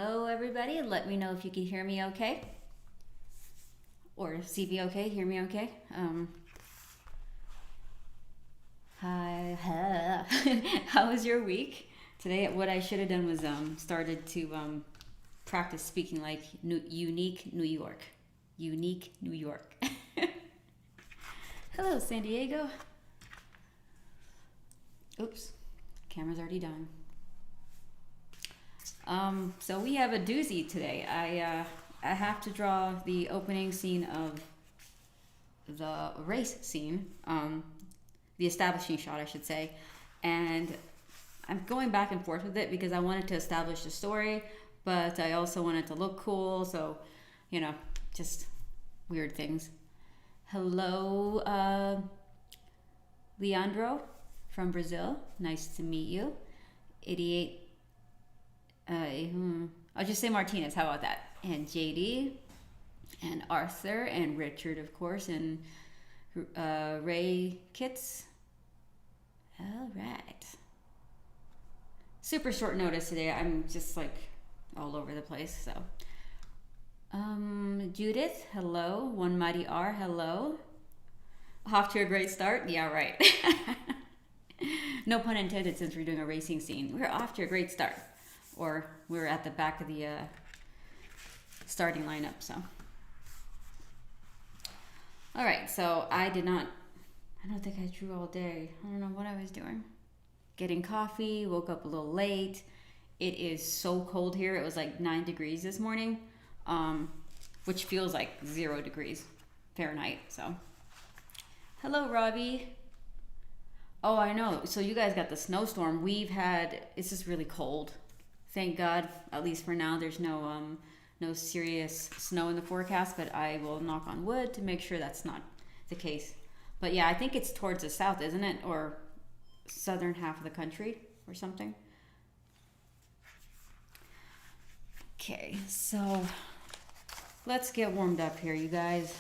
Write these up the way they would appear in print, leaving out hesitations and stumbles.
Hello everybody, let me know if you can hear me okay. Or see me okay, hear me okay. Hi, how was your week? Today what I should have done was started to practice speaking like unique New York. Unique New York. Hello San Diego. Oops, camera's already done. So we have a doozy today. I have to draw the opening scene of the race scene, the establishing shot, I should say, and I'm going back and forth with it because I wanted to establish the story, but I also wanted to look cool, so, you know, just weird things. Hello, Leandro from Brazil. Nice to meet you. 88. I'll just say Martinez. How about that? And JD, and Arthur, and Richard, of course, and Ray Kitts. All right. Super short notice today. I'm just like all over the place. So, Judith, hello. One Mighty R, hello. Off to a great start. Yeah, right. No pun intended, since we're doing a racing scene. We're off to a great start. Or we're at the back of the starting lineup, so. All right, so I don't think I drew all day. I don't know what I was doing. Getting coffee, woke up a little late. It is so cold here. It was like 9 degrees this morning, which feels like 0 degrees Fahrenheit, so. Hello, Robbie. Oh, I know. So you guys got the snowstorm. It's just really cold. Thank God, at least for now, there's no serious snow in the forecast, but I will knock on wood to make sure that's not the case. But yeah, I think it's towards the south, isn't it? Or southern half of the country or something. Okay, so let's get warmed up here, you guys.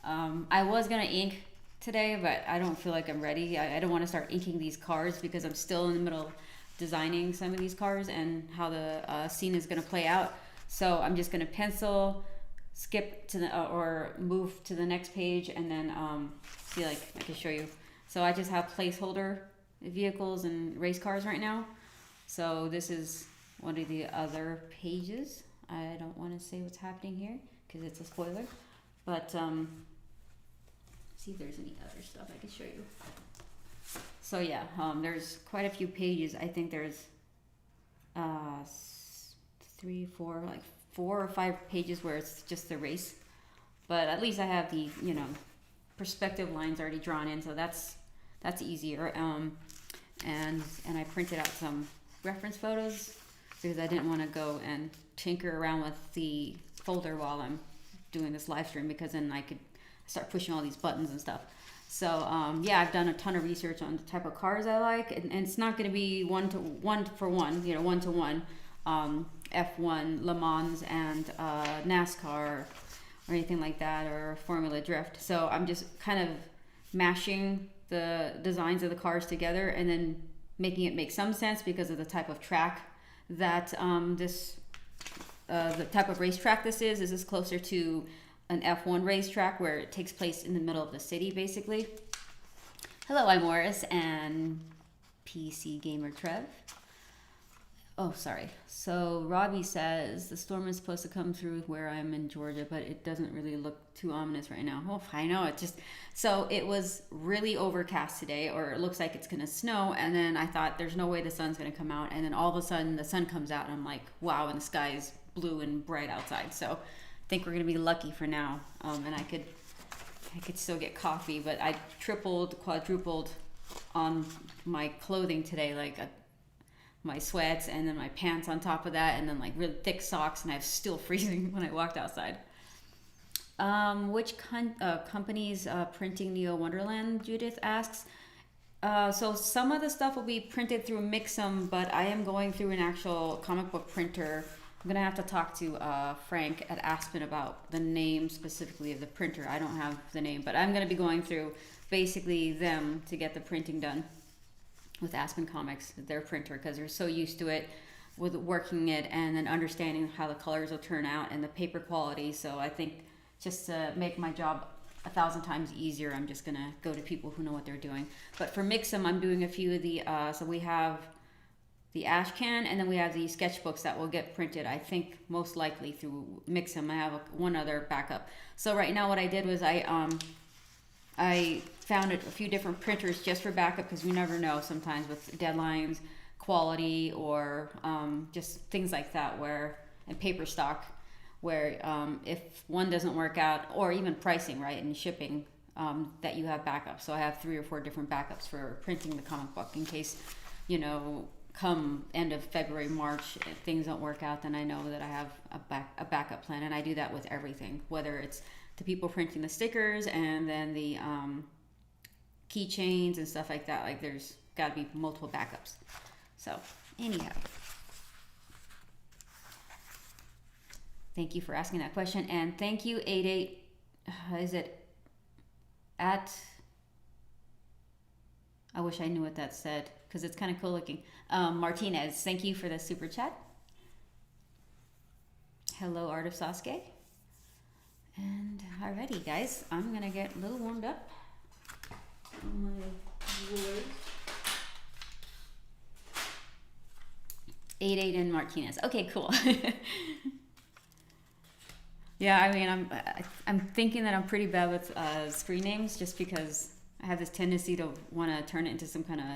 I was gonna ink today, but I don't feel like I'm ready. I don't want to start inking these cars because I'm still in the middle designing some of these cars and how the scene is going to play out. So I'm just going to pencil, skip to the or move to the next page, and then see, like, I can show you. So I just have placeholder vehicles and race cars right now. So this is one of the other pages. I don't want to say what's happening here because it's a spoiler, but see if there's any other stuff I can show you. So yeah, there's quite a few pages. I think there's 4 or 5 pages where it's just the race. But at least I have the, perspective lines already drawn in, so that's easier. And I printed out some reference photos because I didn't want to go and tinker around with the folder while I'm doing this live stream, because then I could start pushing all these buttons and stuff. So yeah, I've done a ton of research on the type of cars I like, and it's not going to be one to one, F1, Le Mans, and NASCAR, or anything like that, or Formula Drift. So I'm just kind of mashing the designs of the cars together and then making it make some sense because of the type of track that the type of racetrack this is. This is closer to an F1 racetrack where it takes place in the middle of the city, basically. Hello, I'm Morris and PC Gamer Trev. Oh, sorry. So Robbie says the storm is supposed to come through where I'm in Georgia, but it doesn't really look too ominous right now. Oh, I know. So it was really overcast today, or it looks like it's going to snow. And then I thought there's no way the sun's going to come out. And then all of a sudden the sun comes out and I'm like, wow, and the sky is blue and bright outside. So I think we're gonna be lucky for now, and I could still get coffee, but I tripled, quadrupled on my clothing today, like my sweats and then my pants on top of that, and then like really thick socks, and I was still freezing when I walked outside. Which company's printing Neo Wonderland? Judith asks. So some of the stuff will be printed through Mixum, but I am going through an actual comic book printer. I'm gonna have to talk to Frank at Aspen about the name specifically of the printer. I don't have the name, but I'm gonna be going through basically them to get the printing done with Aspen Comics, their printer, because they're so used to it. with working it and then understanding how the colors will turn out and the paper quality. So I think just to make my job 1,000 times easier, I'm just gonna go to people who know what they're doing. But for Mix'em, I'm doing a few of the, so we have the ash can, and then we have the sketchbooks that will get printed, I think most likely through Mix'em. I have one other backup. So right now what I did was I found a few different printers just for backup, because we never know sometimes with deadlines, quality, or just things like that, where, and paper stock, where if one doesn't work out, or even pricing, right, and shipping, that you have backups. So I have 3 or 4 different backups for printing the comic book in case, you know, come end of February, March, if things don't work out, then I know that I have a backup plan. And I do that with everything, whether it's the people printing the stickers and then the keychains and stuff like that. Like there's got to be multiple backups. So anyhow, thank you for asking that question, and thank you 88. Is it at? I wish I knew what that said, because it's kind of cool looking. Martinez, thank you for the super chat. Hello, Art of Sasuke. And alrighty, guys, I'm gonna get a little warmed up on my wood. 88 and Martinez. Okay, cool. Yeah, I mean, I'm thinking that I'm pretty bad with screen names, just because I have this tendency to want to turn it into some kind of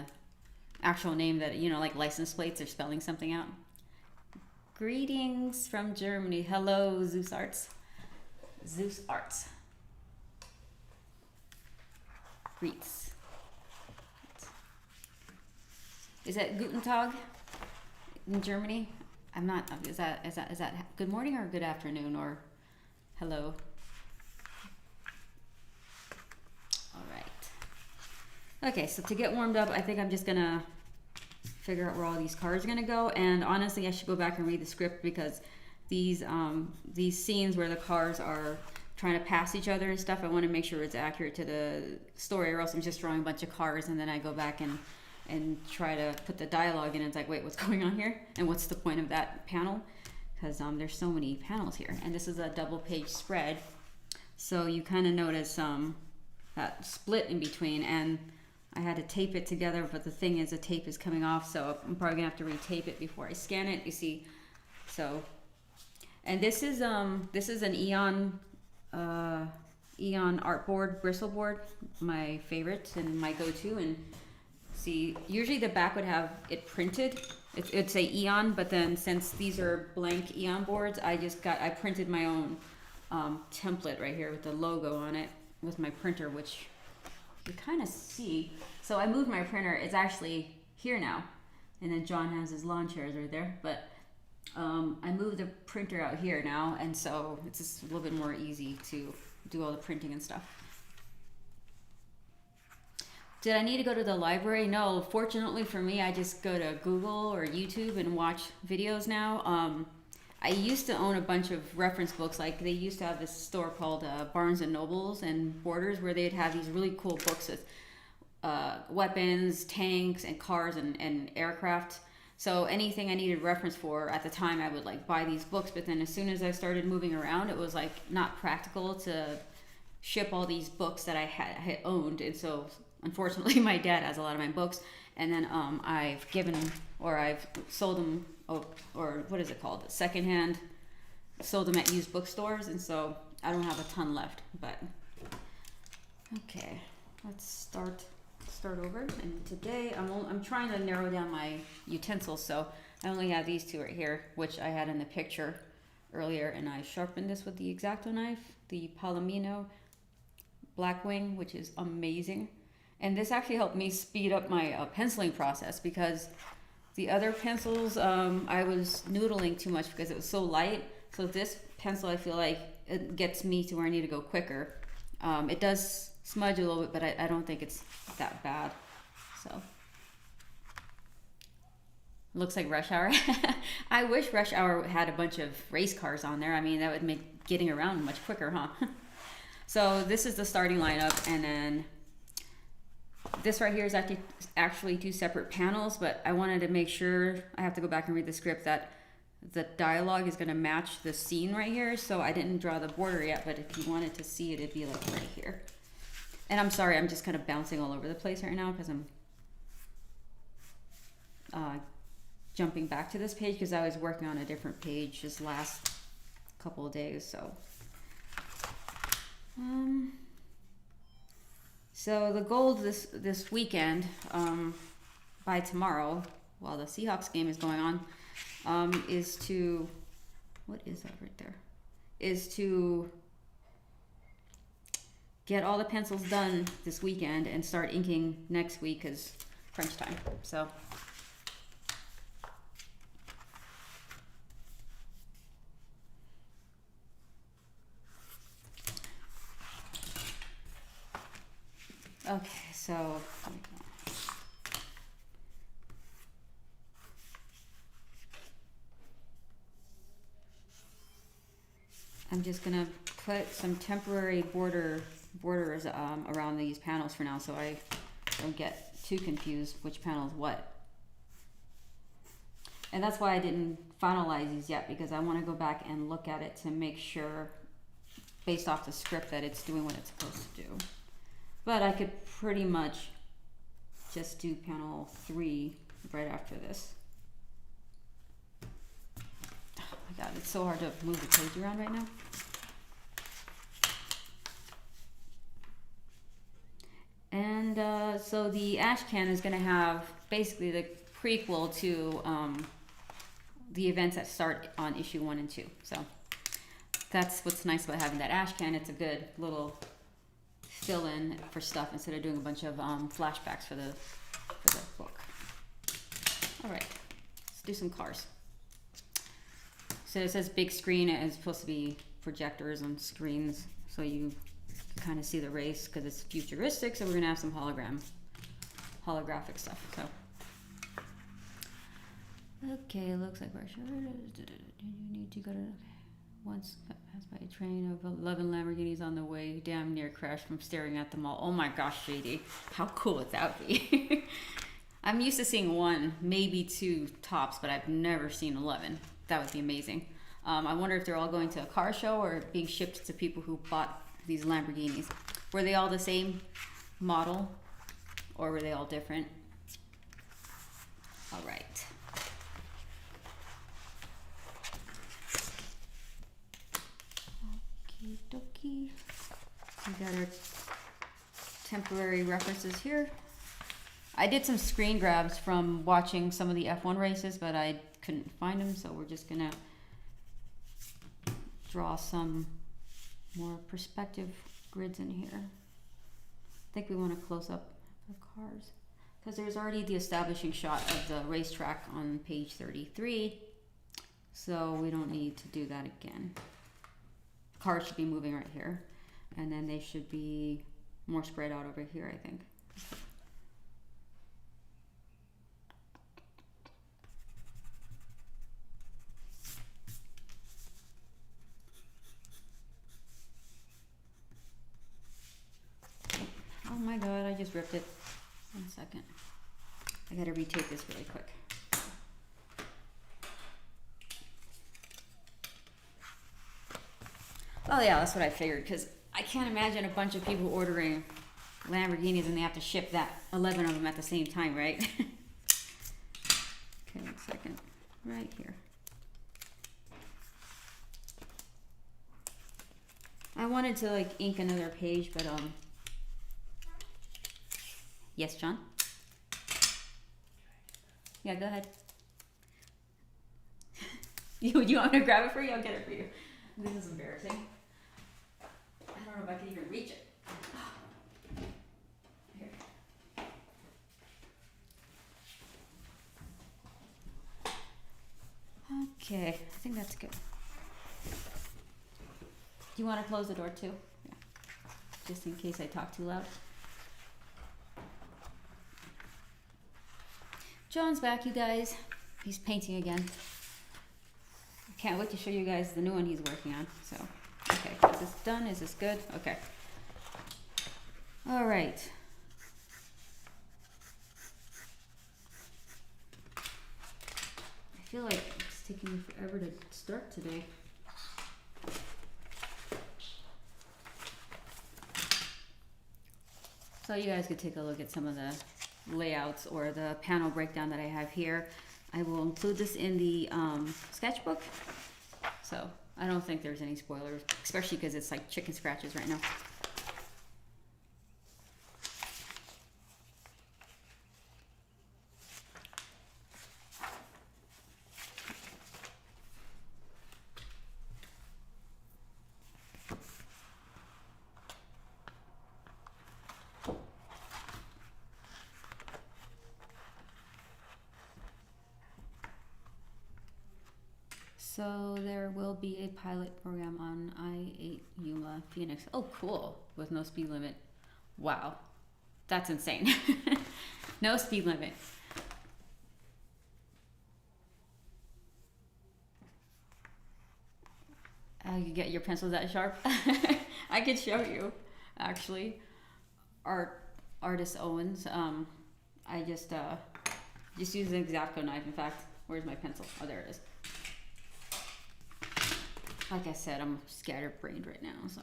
actual name that, you know, like license plates or spelling something out. Greetings from Germany. Hello, Zeus Arts. Zeus Arts. Greets. Is that Guten Tag in Germany? I'm not. Is that good morning or good afternoon or hello? All right. Okay, so to get warmed up, I think I'm just gonna figure out where all these cards are gonna go. And honestly, I should go back and read the script, because these scenes where the cars are trying to pass each other and stuff, I want to make sure it's accurate to the story, or else I'm just drawing a bunch of cars and then I go back and try to put the dialogue in, and it's like, wait, what's going on here? And what's the point of that panel? Because there's so many panels here. And this is a double page spread. So you kind of notice that split in between, and I had to tape it together, but the thing is the tape is coming off, so I'm probably gonna have to retape it before I scan it, you see. So, and this is an Eon artboard, bristle board, my favorite and my go-to. And see, usually the back would have it printed. It'd say Eon, but then since these are blank Eon boards, I printed my own template right here with the logo on it with my printer, which you kind of see. So I moved my printer. It's actually here now, and then John has his lawn chairs right there. But I moved the printer out here now, and so it's just a little bit more easy to do all the printing and stuff. Did I need to go to the library? No, fortunately for me, I just go to Google or YouTube and watch videos now. I used to own a bunch of reference books. Like they used to have this store called Barnes and Nobles and Borders, where they'd have these really cool books with weapons, tanks, and cars and aircraft. So anything I needed reference for at the time, I would like buy these books. But then as soon as I started moving around, it was like not practical to ship all these books that I had owned. And so unfortunately, my dad has a lot of my books, and then I've sold them, or what is it called? Secondhand. Sold them at used bookstores, and so I don't have a ton left. But okay, let's start over. And today I'm trying to narrow down my utensils, so I only have these two right here, which I had in the picture earlier, and I sharpened this with the X-Acto knife, the Palomino Blackwing, which is amazing. And this actually helped me speed up my penciling process, because the other pencils, I was noodling too much because it was so light. So this pencil, I feel like it gets me to where I need to go quicker. It does smudge a little bit, but I don't think it's that bad. So, looks like Rush Hour. I wish Rush Hour had a bunch of race cars on there. I mean, that would make getting around much quicker, huh? So this is the starting lineup, and then this right here is actually 2 separate panels, but I wanted to make sure, I have to go back and read the script, that the dialogue is going to match the scene right here. So I didn't draw the border yet, but if you wanted to see it, it'd be like right here. And I'm sorry, I'm just kind of bouncing all over the place right now because I'm jumping back to this page because I was working on a different page this last couple of days. So the goal this weekend, by tomorrow, while the Seahawks game is going on, is to, what is that right there? Is to get all the pencils done this weekend and start inking next week because crunch time. So. Okay, so I'm just gonna put some temporary borders around these panels for now, so I don't get too confused which panel is what. And that's why I didn't finalize these yet, because I want to go back and look at it to make sure, based off the script, that it's doing what it's supposed to do. But I could pretty much just do panel 3 right after this. Oh my god, it's so hard to move the page around right now. And so the ash can is going to have basically the prequel to the events that start on issue 1 and 2. So that's what's nice about having that ash can. It's a good little fill in for stuff instead of doing a bunch of flashbacks for the book. All right, let's do some cars. So it says big screen. It is supposed to be projectors and screens, so you kind of see the race because it's futuristic. So we're gonna have some holographic stuff. So okay, looks like we're sure. You need to go to. Once passed by a train of 11 Lamborghinis on the way, damn near crashed from staring at them all. Oh my gosh, JD, how cool would that be? I'm used to seeing 1, maybe 2 tops, but I've never seen 11. That would be amazing. I wonder if they're all going to a car show or being shipped to people who bought these Lamborghinis. Were they all the same model, or were they all different? All right. Dokie. We got our temporary references here. I did some screen grabs from watching some of the F1 races, but I couldn't find them, so we're just gonna draw some more perspective grids in here. I think we want to close up the cars because there's already the establishing shot of the racetrack on page 33, so we don't need to do that again. Cars should be moving right here, and then they should be more spread out over here, I think. Oh my god, I just ripped it. 1 second. I gotta retake this really quick. Oh yeah, that's what I figured, because I can't imagine a bunch of people ordering Lamborghinis and they have to ship that 11 of them at the same time, right? Okay, 1 second. Right here. I wanted to like ink another page, but yes, John? Yeah, go ahead. You want me to grab it for you? I'll get it for you. This is embarrassing. I don't know if I can even reach it. Here. Okay, I think that's good. Do you want to close the door too? Yeah. Just in case I talk too loud. John's back, you guys. He's painting again. Can't wait to show you guys the new one he's working on. So, okay, is this done? Is this good? Okay. All right. feel like it's taking me forever to start today. So you guys could take a look at some of the layouts or the panel breakdown that I have here. I will include this in the sketchbook. So I don't think there's any spoilers, especially because it's like chicken scratches right now. So there will be a pilot program on I-8 Yuma Phoenix. Oh, cool. With no speed limit. Wow. That's insane. No speed limit. You get your pencils that sharp? I could show you, actually. Artist Owens. I just use an X-Acto knife. In fact, where's my pencil? Oh, there it is. Like I said, I'm scatterbrained right now, so.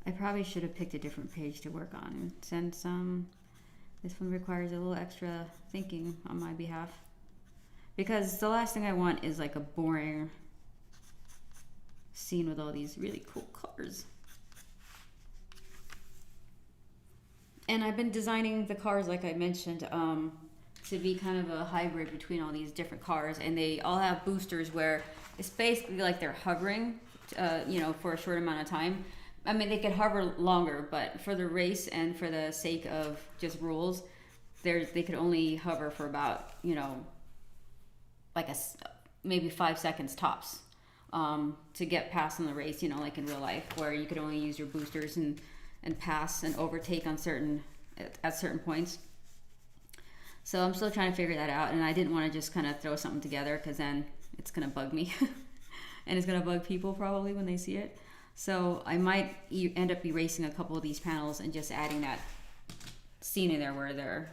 I probably should have picked a different page to work on since this one requires a little extra thinking on my behalf. Because the last thing I want is like a boring scene with all these really cool cars. And I've been designing the cars, like I mentioned, to be kind of a hybrid between all these different cars, and they all have boosters where it's basically like they're hovering, you know, for a short amount of time. I mean, they could hover longer, but for the race and for the sake of just rules, they could only hover for about, you know, like maybe 5 seconds tops, to get past in the race, you know, like in real life, where you could only use your boosters and pass and overtake on at certain points. So I'm still trying to figure that out, and I didn't want to just kind of throw something together because then it's going to bug me and it's going to bug people probably when they see it. So I might end up erasing a couple of these panels and just adding that scene in there where they're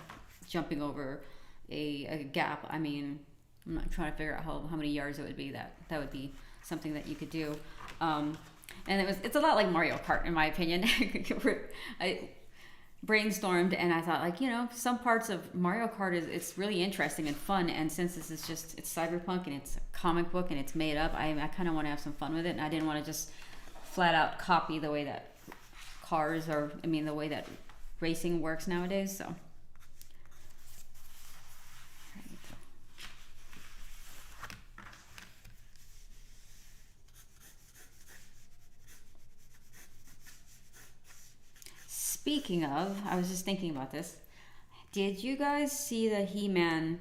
jumping over a gap. I mean, I'm not trying to figure out how many yards it would be. That would be something that you could do. And it's a lot like Mario Kart, in my opinion. I brainstormed and I thought, like, you know, some parts of Mario Kart it's really interesting and fun. And since this is it's cyberpunk and it's a comic book and it's made up, I kind of want to have some fun with it. And I didn't want to just flat out copy the way that the way that racing works nowadays. So. Speaking of, I was just thinking about this. Did you guys see the He-Man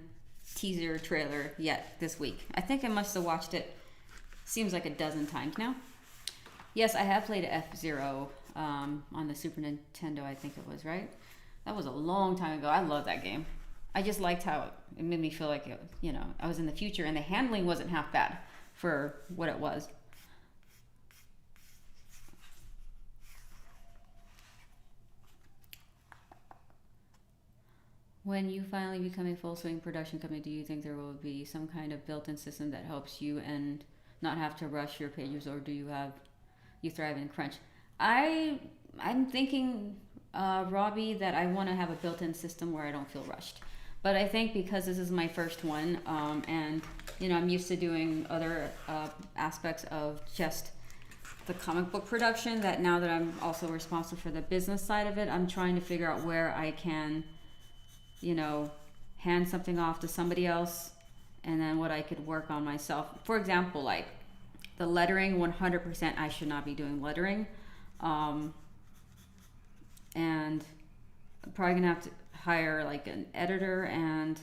teaser trailer yet this week? I think I must have watched it, seems like a dozen times now. Yes, I have played F-Zero on the Super Nintendo, I think it was, right? That was a long time ago. I love that game. I just liked how it made me feel like, you know, I was in the future, and the handling wasn't half bad for what it was. When you finally become a full swing production company, do you think there will be some kind of built-in system that helps you and not have to rush your pages, or do you thrive in crunch? I'm thinking, Robbie, that I want to have a built-in system where I don't feel rushed. But I think because this is my first one, and you know, I'm used to doing other aspects of just the comic book production, that now that I'm also responsible for the business side of it, I'm trying to figure out where I can, you know, hand something off to somebody else and then what I could work on myself. For example, like the lettering, 100% I should not be doing lettering. And I'm probably gonna have to hire like an editor and,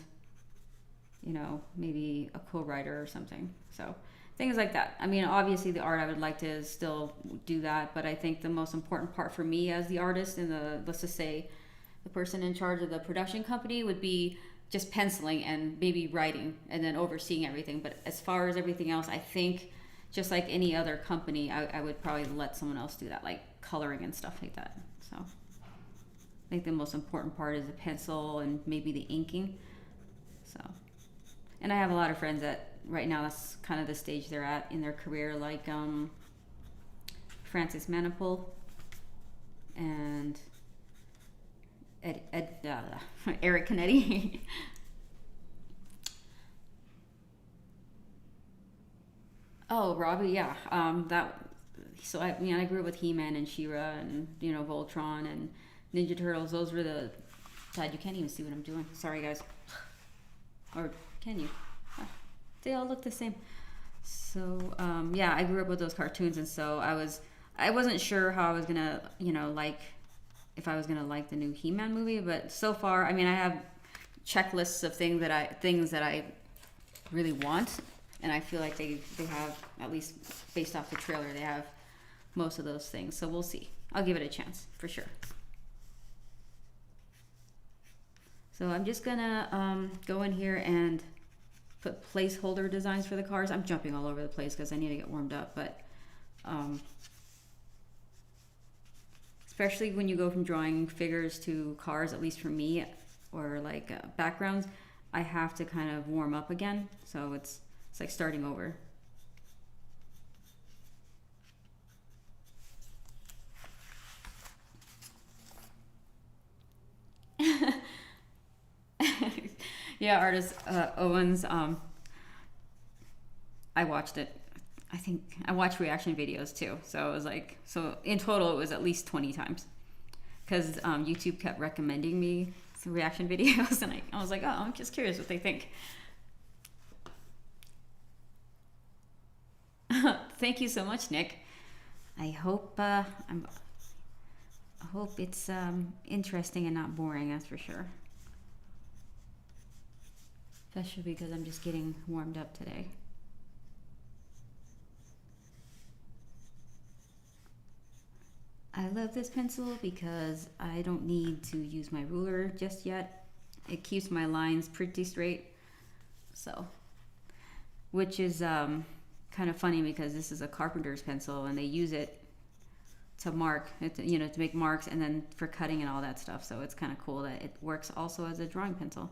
you know, maybe a co-writer or something. So things like that. I mean, obviously the art, I would like to still do that, but I think the most important part for me as the artist and let's just say the person in charge of the production company, would be just penciling and maybe writing and then overseeing everything. But as far as everything else, I think just like any other company, I would probably let someone else do that, like coloring and stuff like that. So I think the most important part is the pencil and maybe the inking. So, and I have a lot of friends that right now that's kind of the stage they're at in their career, like Francis Manipul and Eric Canetti. Oh, Robbie, yeah. That. So I grew up with He-Man and She-Ra and Voltron and Ninja Turtles. Those were the. God, you can't even see what I'm doing. Sorry, guys. Or can you? They all look the same. So yeah, I grew up with those cartoons, and so I wasn't sure how I was gonna like if I was gonna like the new He-Man movie, but so far, I mean, I have checklists of things that I really want, and I feel like they have, at least based off the trailer, they have most of those things. So we'll see. I'll give it a chance for sure. So I'm just gonna go in here and put placeholder designs for the cars. I'm jumping all over the place because I need to get warmed up, but especially when you go from drawing figures to cars, at least for me, or like backgrounds, I have to kind of warm up again. So it's like starting over. Yeah, artist Owens. I watched it. I think I watched reaction videos too. So it was like, so in total it was at least 20 times, because YouTube kept recommending me some reaction videos, and I was like, oh, I'm just curious what they think. Thank you so much, Nick. I hope I hope it's interesting and not boring. That's for sure. Especially because I'm just getting warmed up today. I love this pencil because I don't need to use my ruler just yet. It keeps my lines pretty straight. So, which is kind of funny because this is a carpenter's pencil and they use it to mark, to make marks and then for cutting and all that stuff. So it's kind of cool that it works also as a drawing pencil.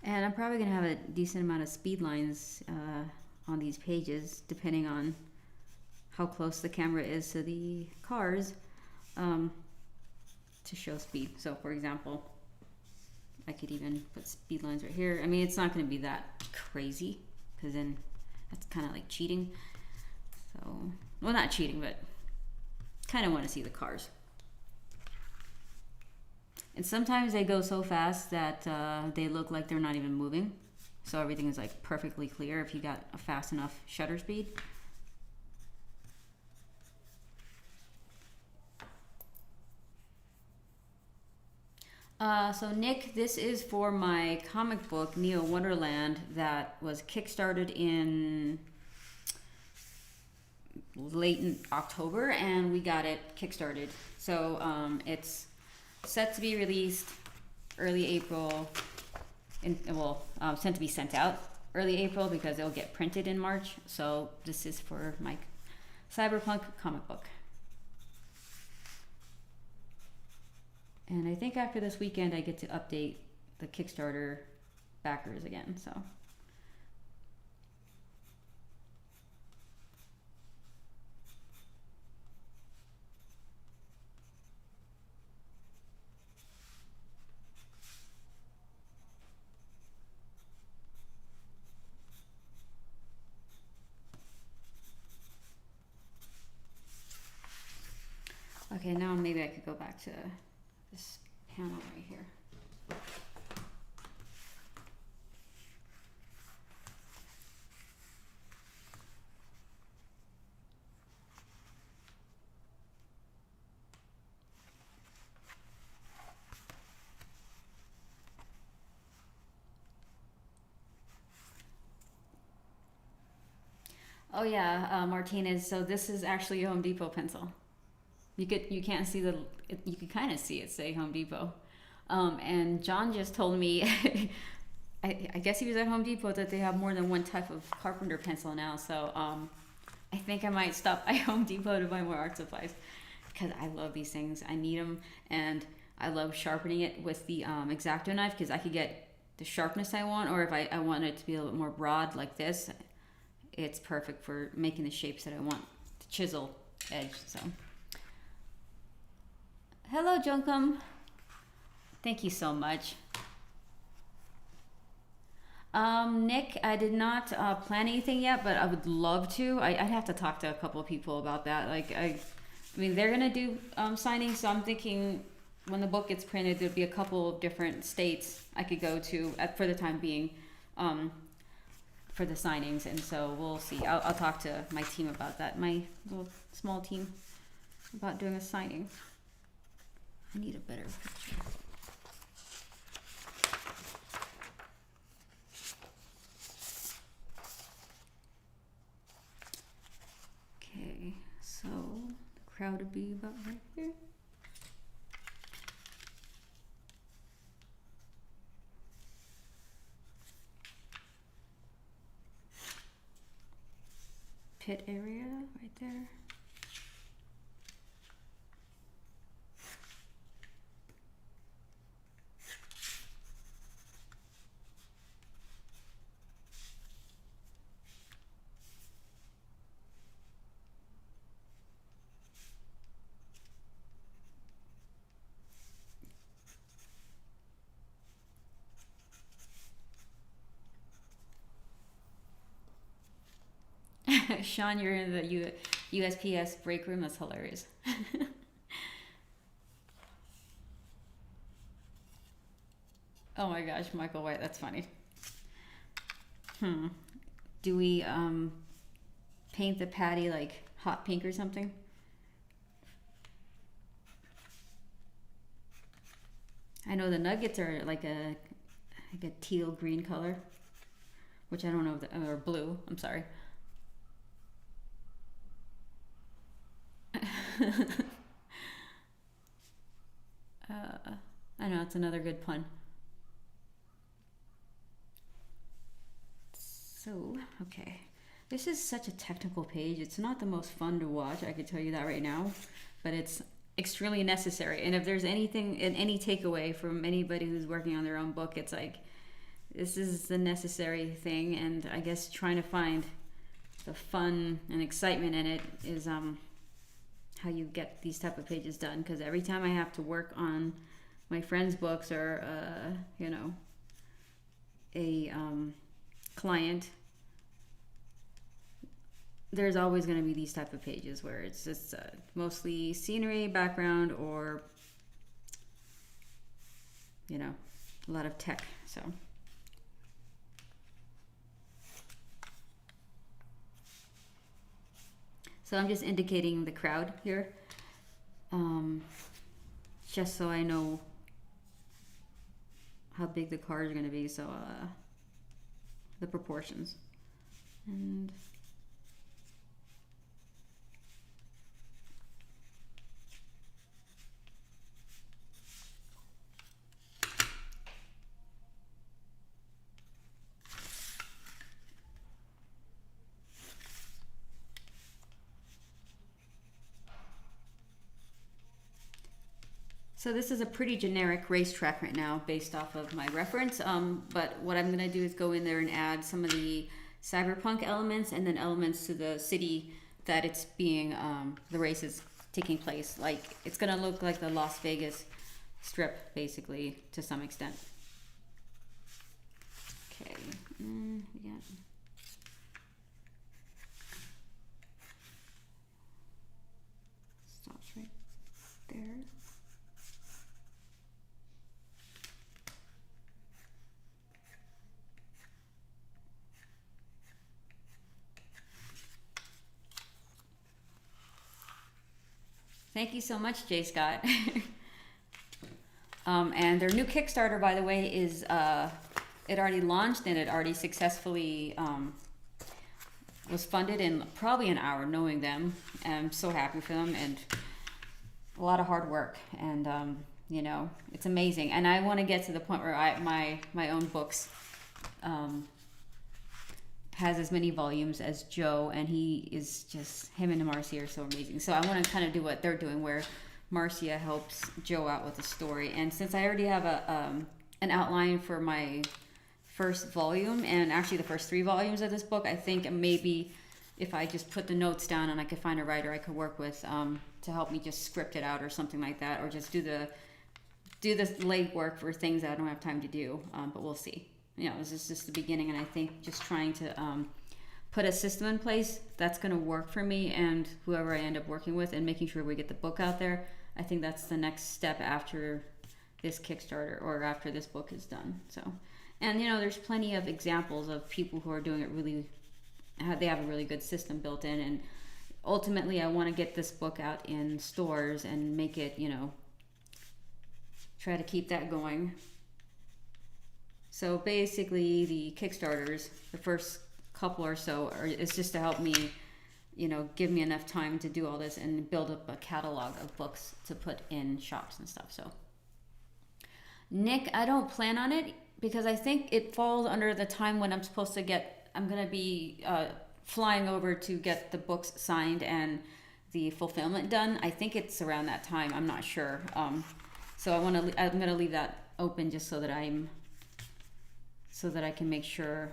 And I'm probably going to have a decent amount of speed lines on these pages, depending on how close the camera is to the cars to show speed. So for example, I could even put speed lines right here. I mean, it's not going to be that crazy because then that's kind of like cheating. So, well, not cheating, but kind of want to see the cars. And sometimes they go so fast that they look like they're not even moving. So everything is like perfectly clear if you got a fast enough shutter speed. So Nick, this is for my comic book, Neo Wonderland, that was kickstarted in late in October, and we got it kickstarted. So it's set to be released early April, sent to be sent out early April because it'll get printed in March. So this is for my cyberpunk comic book. And I think after this weekend I get to update the Kickstarter backers again, so. Okay, now maybe I could go back to this panel right here. Oh yeah, Martinez. So this is actually a Home Depot pencil. You can't see you can kind of see it say Home Depot. And John just told me, I guess he was at Home Depot, that they have more than one type of carpenter pencil now. So I think I might stop by Home Depot to buy more art supplies because I love these things. I need them, and I love sharpening it with the X-Acto knife because I could get the sharpness I want, or if I want it to be a little bit more broad like this, it's perfect for making the shapes that I want. The chisel edge. So, hello, Junkum. Thank you so much. Nick, I did not plan anything yet, but I would love to. I'd have to talk to a couple of people about that. Like, I mean, they're gonna do signings, so I'm thinking when the book gets printed, there'd be a couple of different states I could go to for the time being. For the signings, and so we'll see. I'll talk to my team about that, my little small team, about doing a signing. I need a better picture. Okay, so the crowd would be about right here. Pit area right there. Sean, you're in the USPS break room. That's hilarious. Oh my gosh, Michael White, that's funny. Do we paint the patty like hot pink or something? I know the nuggets are like a teal green color, which I don't know if or blue. I'm sorry. I know, it's another good pun. So, okay. This is such a technical page. It's not the most fun to watch, I can tell you that right now, but it's extremely necessary. And if there's anything, any takeaway from anybody who's working on their own book, it's like, this is the necessary thing, and I guess trying to find the fun and excitement in it is how you get these type of pages done, because every time I have to work on my friend's books or you know, a client, there's always going to be these type of pages where it's just mostly scenery, background, or you know, a lot of tech. So I'm just indicating the crowd here, just so I know how big the cars are going to be, so the proportions. And so this is a pretty generic racetrack right now based off of my reference, but what I'm going to do is go in there and add some of the cyberpunk elements and then elements to the city that it's being, the race is taking place. Like, it's going to look like the Las Vegas Strip, basically, to some extent. Okay, yeah. Stops right Thank you so much, Jay Scott. And their new Kickstarter, by the way, is it already launched and it already successfully was funded in probably an hour, knowing them. And I'm so happy for them, and a lot of hard work, and you know, it's amazing. And I want to get to the point where my own books has as many volumes as Joe, and he is just, him and Marcia are so amazing. So I want to kind of do what they're doing, where Marcia helps Joe out with the story. And since I already have an outline for my first volume, and actually the first 3 volumes of this book, I think maybe if I just put the notes down and I could find a writer I could work with to help me just script it out or something like that, or just do the legwork for things that I don't have time to do. But we'll see. You know, this is just the beginning, and I think just trying to put a system in place that's going to work for me and whoever I end up working with, and making sure we get the book out there. I think that's the next step after this Kickstarter, or after this book is done. So, and you know, there's plenty of examples of people who are doing it really, they have a really good system built in, and ultimately I want to get this book out in stores and make it, you know, try to keep that going. So basically the Kickstarters, the first couple or so, is just to help me, you know, give me enough time to do all this and build up a catalog of books to put in shops and stuff. So Nick, I don't plan on it, because I think it falls under the time when I'm supposed to get, I'm going to be flying over to get the books signed and the fulfillment done. I think it's around that time. I'm not sure. So I'm going to leave that open just so that I can make sure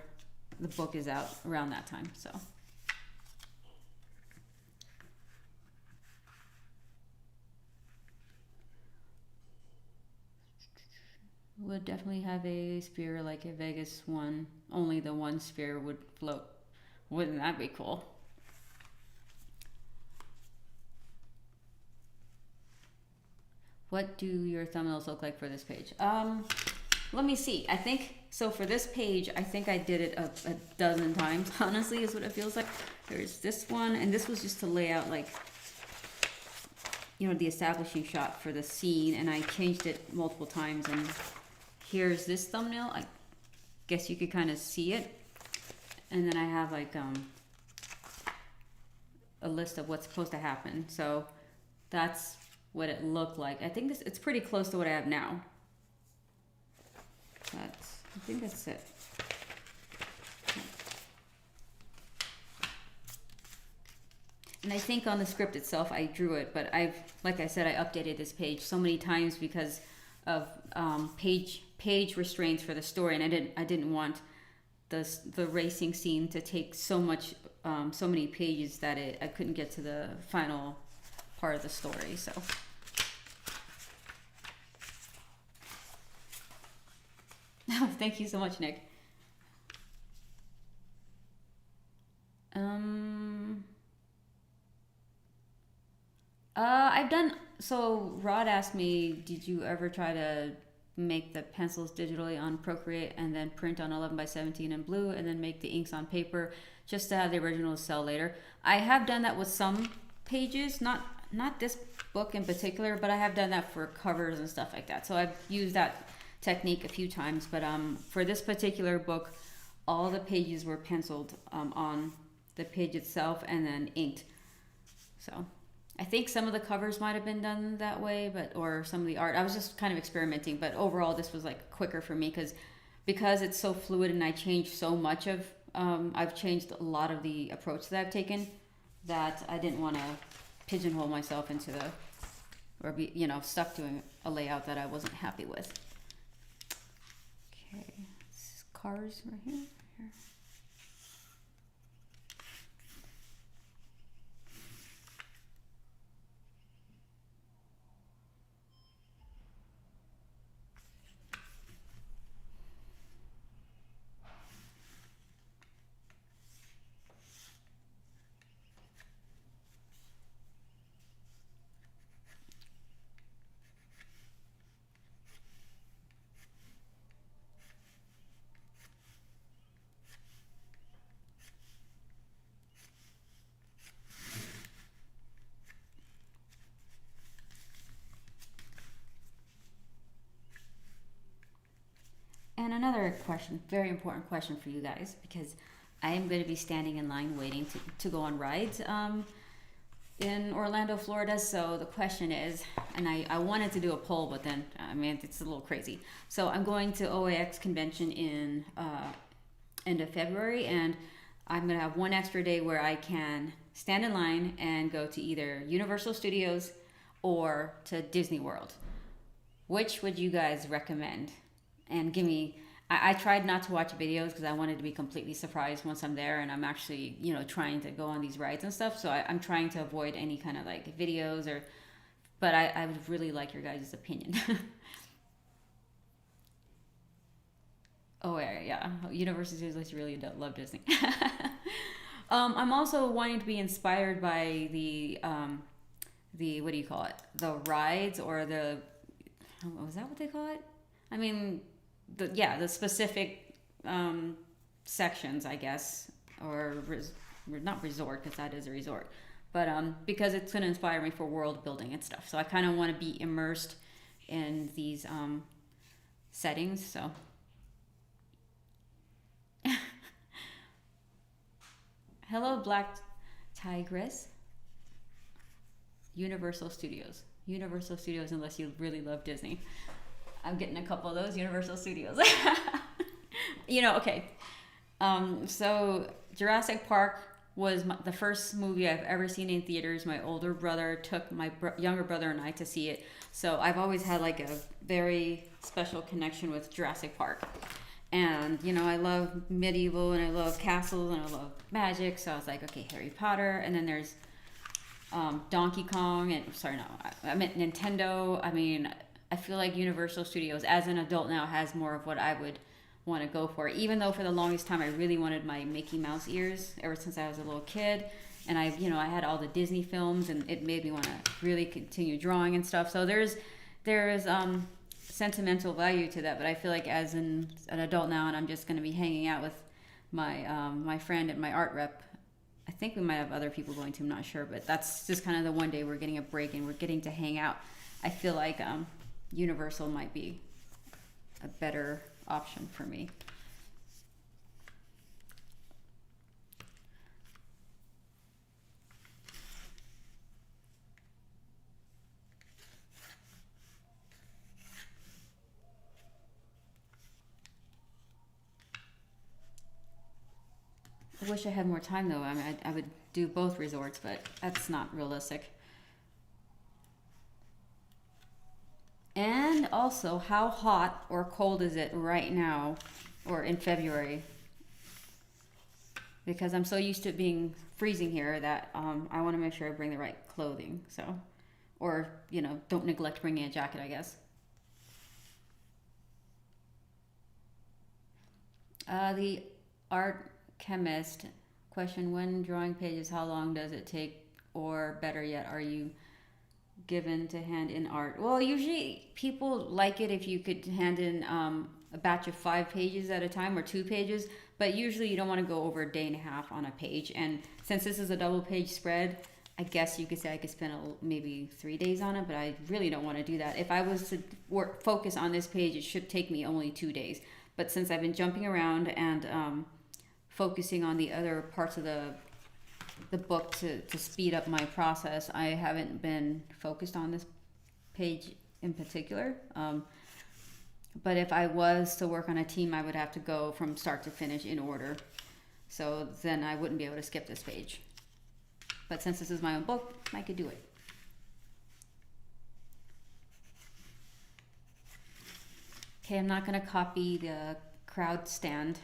the book is out around that time. So would definitely have a sphere like a Vegas one. Only the one sphere would float. Wouldn't that be cool? What do your thumbnails look like for this page? Let me see. I think, so for this page, I think I did it a dozen times, honestly, is what it feels like. There's this one, and this was just to lay out, like, you know, the establishing shot for the scene, and I changed it multiple times. And here's this thumbnail. I guess you could kind of see it. And then I have, like, a list of what's supposed to happen. So that's what it looked like. I think it's pretty close to what I have now. I think that's it. And I think on the script itself, I drew it, but like I said, I updated this page so many times because of page restraints for the story, and I didn't want the racing scene to take so many pages that I couldn't get to the final part of the story. So. Oh, thank you so much, Nick. I've done, so Rod asked me, did you ever try to make the pencils digitally on Procreate and then print on 11x17 in blue and then make the inks on paper just to have the originals sell later? I have done that with some pages, not this book in particular, but I have done that for covers and stuff like that. So I've used that technique a few times, but for this particular book, all the pages were penciled on the page itself and then inked. So I think some of the covers might have been done that way, or some of the art. I was just kind of experimenting, but overall this was like quicker for me because it's so fluid, and I changed so much of I've changed a lot of the approach that I've taken, that I didn't want to pigeonhole myself into or be, you know, stuck doing a layout that I wasn't happy with. Okay, cars right here. And another question, very important question for you guys, because I am going to be standing in line waiting to go on rides in Orlando, Florida. So the question is, and I wanted to do a poll, but then, I mean, it's a little crazy. So I'm going to OAX convention in end of February, and I'm going to have one extra day where I can stand in line and go to either Universal Studios or to Disney World. Which would you guys recommend? And give me, I tried not to watch videos because I wanted to be completely surprised once I'm there, and I'm actually, you know, trying to go on these rides and stuff. So I'm trying to avoid any kind of like videos but I would really like your guys' opinion. Oh yeah, Universal Studios really love Disney. I'm also wanting to be inspired by the what do you call it? The rides or the, was that what they call it? I mean, the specific sections, I guess, or not resort, because that is a resort, but because it's going to inspire me for world building and stuff. So I kind of want to be immersed in these settings. So. Hello, Black Tigress. Universal Studios. Universal Studios, unless you really love Disney. I'm getting a couple of those Universal Studios. You know, okay. So Jurassic Park was the first movie I've ever seen in theaters. My older brother took my younger brother and I to see it. So I've always had like a very special connection with Jurassic Park. And, you know, I love medieval and I love castles and I love magic. So I was like, okay, Harry Potter. And then there's Donkey Kong. And sorry, no, I meant Nintendo. I mean, I feel like Universal Studios as an adult now has more of what I would want to go for. Even though for the longest time I really wanted my Mickey Mouse ears ever since I was a little kid. And I had all the Disney films and it made me want to really continue drawing and stuff. So there's sentimental value to that, but I feel like as an adult now, and I'm just going to be hanging out with my friend and my art rep. I think we might have other people going to, I'm not sure, but that's just kind of the one day we're getting a break and we're getting to hang out. I feel like Universal might be a better option for me. I wish I had more time though. I mean, I would do both resorts, but that's not realistic. And also, how hot or cold is it right now or in February? Because I'm so used to it being freezing here that I want to make sure I bring the right clothing. So, or, don't neglect bringing a jacket, I guess. The art chemist question, when drawing pages, how long does it take, or better yet, are you given to hand in art? Well, usually people like it if you could hand in a batch of 5 pages at a time or 2 pages, but usually you don't want to go over a day and a half on a page. And since this is a double page spread, I guess you could say I could spend maybe 3 days on it, but I really don't want to do that. If I was to focus on this page, it should take me only 2 days. But since I've been jumping around and focusing on the other parts of the book to speed up my process, I haven't been focused on this page in particular. But if I was to work on a team, I would have to go from start to finish in order. So then I wouldn't be able to skip this page. But since this is my own book, I could do it. Okay, I'm not going to copy the crowd stand,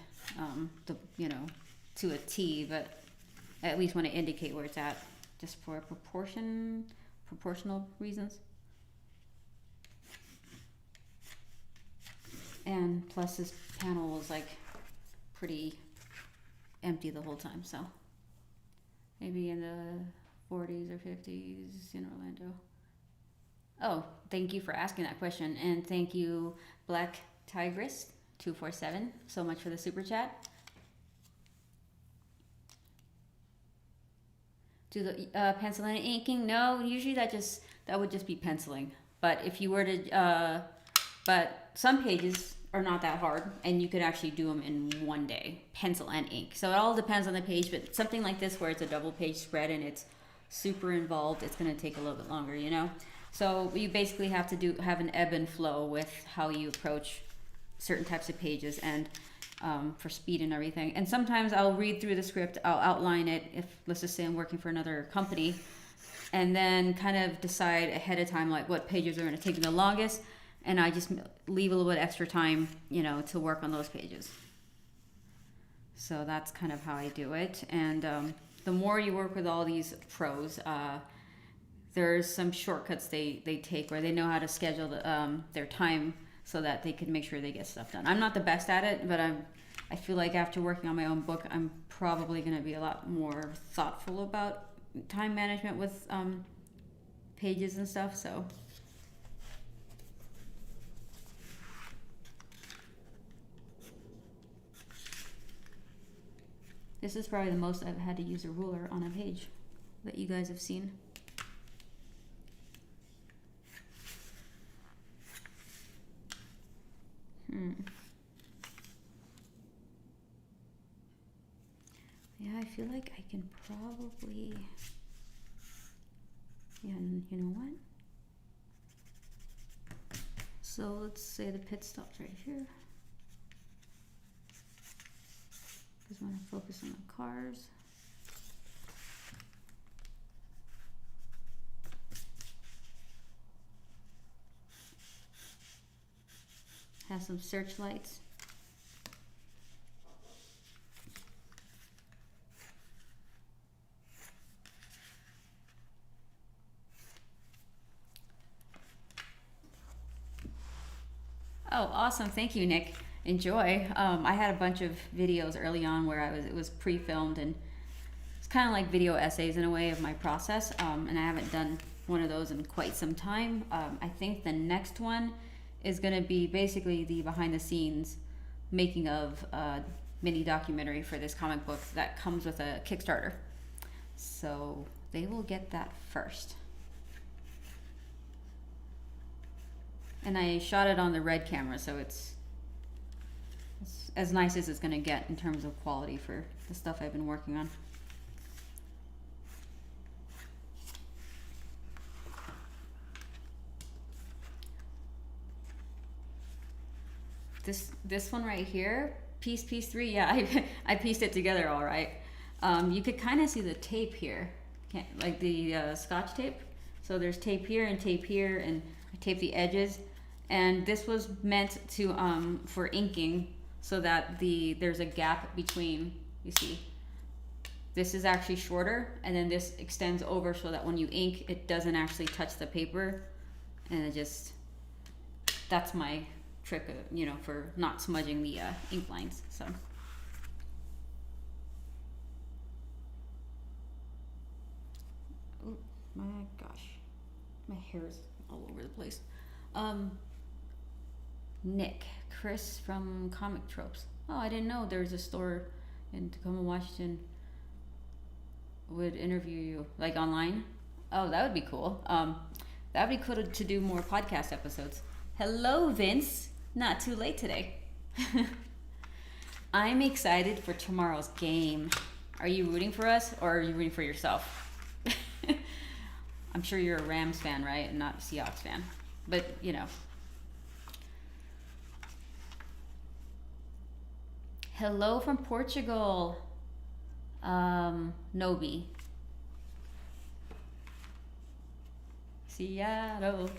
to a T, but I at least want to indicate where it's at, just for proportional reasons. And plus this panel was like pretty empty the whole time, so maybe in the 40s or 50s in Orlando. Oh, thank you for asking that question, and thank you, Black Tigress 247, so much for the super chat. Do the penciling and inking? No, usually that would just be penciling. But if you were to, but some pages are not that hard, and you could actually do them in one day, pencil and ink. So it all depends on the page, but something like this where it's a double page spread and it's super involved, it's going to take a little bit longer, you know. So you basically have to have an ebb and flow with how you approach certain types of pages, and for speed and everything. And sometimes I'll read through the script, I'll outline it if, let's just say I'm working for another company, and then kind of decide ahead of time like what pages are going to take me the longest, and I just leave a little bit extra time, you know, to work on those pages. So that's kind of how I do it. And the more you work with all these pros, there's some shortcuts they take where they know how to schedule their time so that they can make sure they get stuff done. I'm not the best at it, but I feel like after working on my own book, I'm probably going to be a lot more thoughtful about time management with pages and stuff. So this is probably the most I've had to use a ruler on a page that you guys have seen. Yeah, I feel like I can probably, yeah, you know what? So let's say the pit stops right here. Just want to focus on the cars. Have some searchlights. Oh, awesome. Thank you, Nick. Enjoy. I had a bunch of videos early on where it was pre-filmed, and it's kind of like video essays in a way of my process. And I haven't done one of those in quite some time. I think the next one is going to be basically the behind the scenes making of mini documentary for this comic book that comes with a Kickstarter. So they will get that first. And I shot it on the Red camera, so it's as nice as it's going to get in terms of quality for the stuff I've been working on. This one right here, piece 3, yeah, I pieced it together all right. You could kind of see the tape here, like the Scotch tape. So there's tape here, and I taped the edges. And this was meant to for inking, so that there's a gap between, you see, this is actually shorter, and then this extends over so that when you ink, it doesn't actually touch the paper, and that's my trick, you know, for not smudging the ink lines. So oh my gosh, my hair is all over the place. Nick, Chris from Comic Tropes. Oh, I didn't know there was a store in Tacoma, Washington would interview you like online. Oh, that would be cool. That would be cool to do more podcast episodes. Hello, Vince. Not too late today. I'm excited for tomorrow's game. Are you rooting for us, or are you rooting for yourself? I'm sure you're a Rams fan, right? And not a Seahawks fan. But, you know. Hello from Portugal. Nobi. Seattle.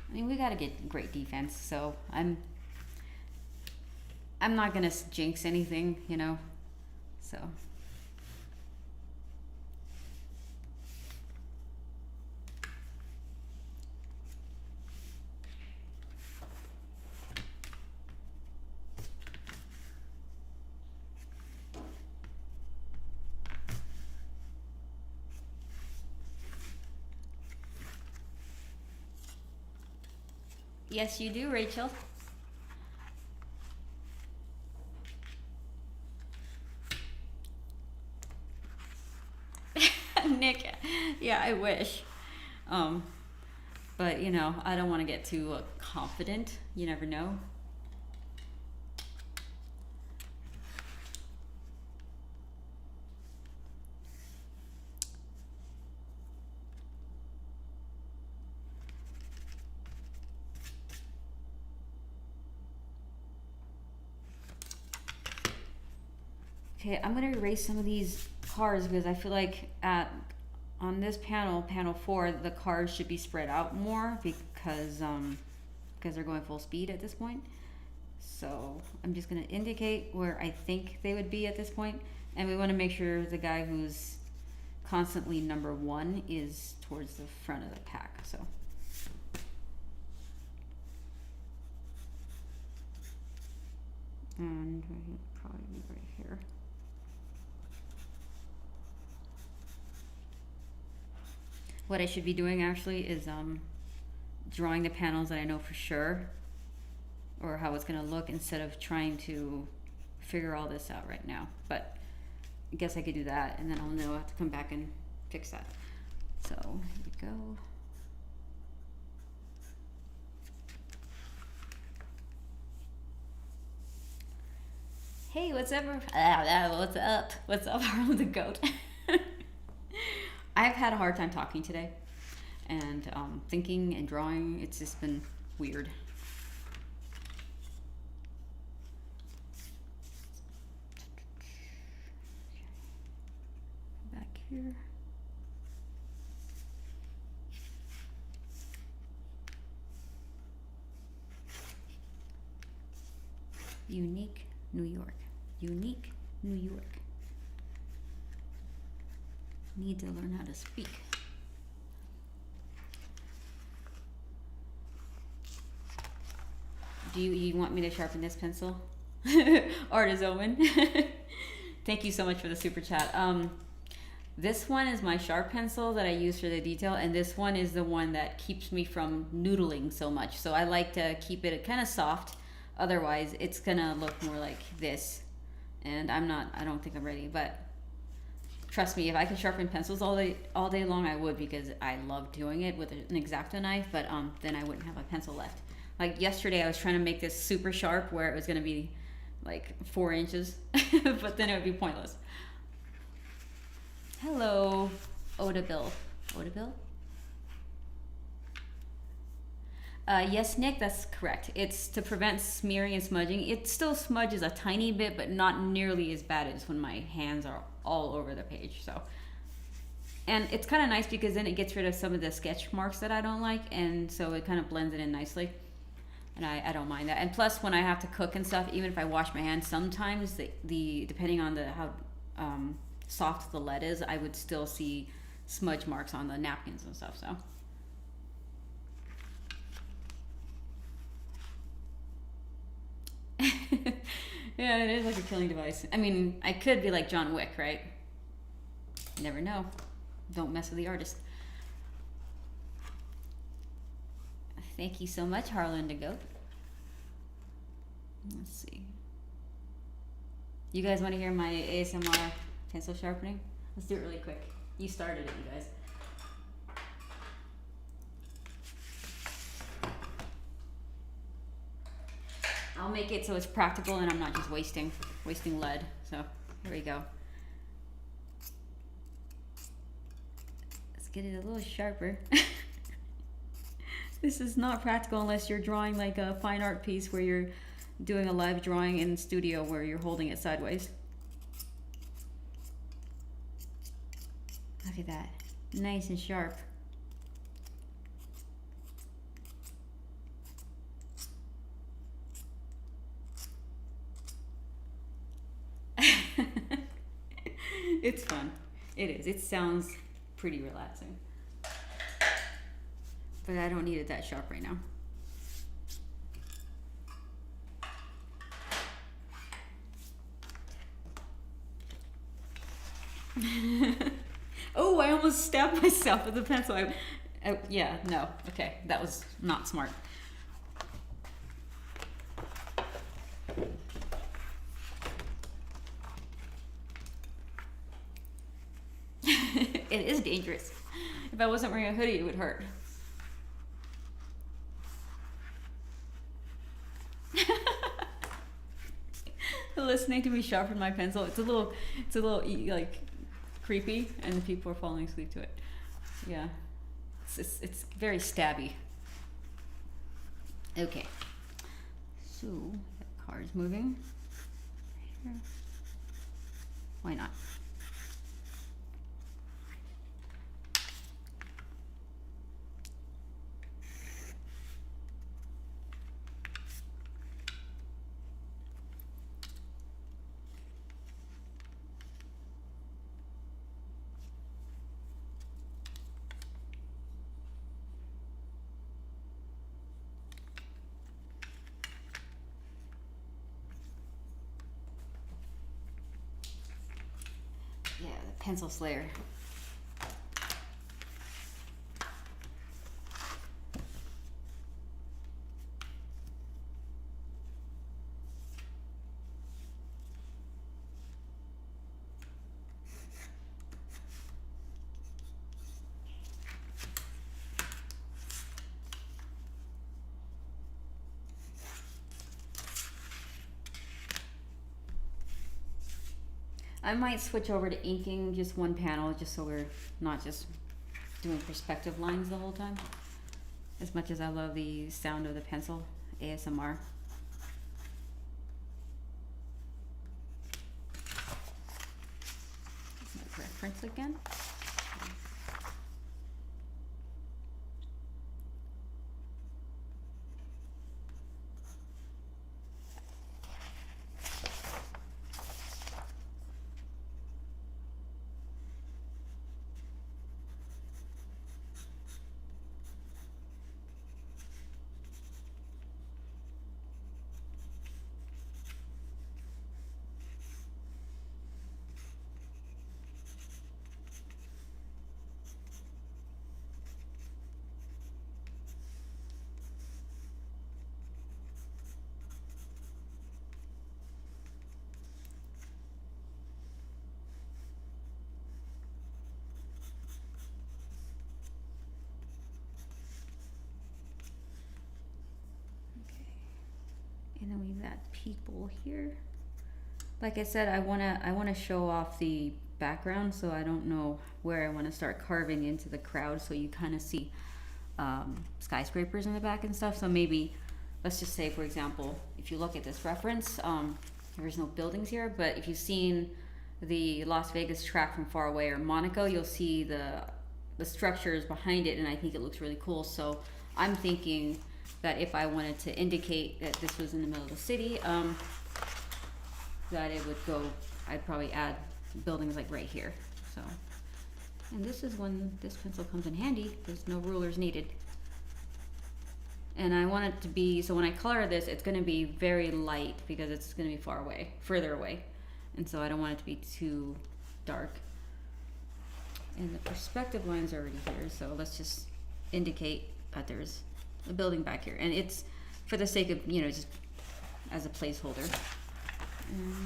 I mean, we got to get great defense, so I'm not going to jinx anything, you know, so. Yes, you do, Rachel. Nick, yeah, I wish. But, you know, I don't want to get too confident. You never know. Okay, I'm going to erase some of these cards because I feel like on this panel, panel 4, the cards should be spread out more because they're going full speed at this point. So I'm just going to indicate where I think they would be at this point, and we want to make sure the guy who's constantly number 1 is towards the front of the pack. So. And he'll probably be right here. What I should be doing actually is drawing the panels that I know for sure, or how it's going to look, instead of trying to figure all this out right now. But I guess I could do that, and then I'll know I have to come back and fix that. So here we go. Hey, what's up? What's up? What's up, Harlan the Goat? I've had a hard time talking today, and thinking and drawing. It's just been weird. Back here. Unique New York. Unique New York. Need to learn how to speak. Do you want me to sharpen this pencil? Artist Owen. Thank you so much for the super chat. This one is my sharp pencil that I use for the detail, and this one is the one that keeps me from noodling so much. So I like to keep it kind of soft. Otherwise, it's gonna look more like this. And I don't think I'm ready, but trust me, if I could sharpen pencils all day long, I would, because I love doing it with an X-Acto knife, but then I wouldn't have a pencil left. Like yesterday, I was trying to make this super sharp where it was going to be like 4 inches, but then it would be pointless. Hello, Odabil. Odabil? Yes, Nick, that's correct. It's to prevent smearing and smudging. It still smudges a tiny bit, but not nearly as bad as when my hands are all over the page. So, and it's kind of nice because then it gets rid of some of the sketch marks that I don't like, and so it kind of blends it in nicely. And I don't mind that. And plus, when I have to cook and stuff, even if I wash my hands, sometimes the depending on how soft the lead is, I would still see smudge marks on the napkins and stuff. So. Yeah, it is like a killing device. I mean, I could be like John Wick, right? You never know. Don't mess with the artist. Thank you so much, Harlan the Goat. Let's see. You guys want to hear my ASMR pencil sharpening? Let's do it really quick. You started it, you guys. I'll make it so it's practical and I'm not just wasting lead. So here we go. Let's get it a little sharper. This is not practical unless you're drawing like a fine art piece where you're doing a live drawing in studio where you're holding it sideways. Look at that. Nice and sharp. It's fun. It is. It sounds pretty relaxing. But I don't need it that sharp right now. Oh, I almost stabbed myself with the pencil. Yeah, no. Okay, that was not smart. It is dangerous. If I wasn't wearing a hoodie, it would hurt. listening to me sharpen my pencil. It's a little like creepy, and people are falling asleep to it. Yeah, it's very stabby. Okay, so the car is moving. Right here. Why not? Yeah, the pencil slayer. I might switch over to inking just one panel, just so we're not just doing perspective lines the whole time. As much as I love the sound of the pencil, ASMR. Reference again. And then we've got people here. Like I said, I wanna show off the background, so I don't know where I want to start carving into the crowd, so you kind of see skyscrapers in the back and stuff. So maybe, let's just say, for example, if you look at this reference, there's no buildings here, but if you've seen the Las Vegas track from far away, or Monaco, you'll see the structures behind it, and I think it looks really cool. So I'm thinking that if I wanted to indicate that this was in the middle of the city, that it would go, I'd probably add buildings like right here. So, and this is when this pencil comes in handy. There's no rulers needed. And I want it to be, so when I color this, it's going to be very light because it's going to be far away, further away. And so I don't want it to be too dark. And the perspective line's already here, so let's just indicate that there's a building back here. And it's for the sake of, you know, just as a placeholder. And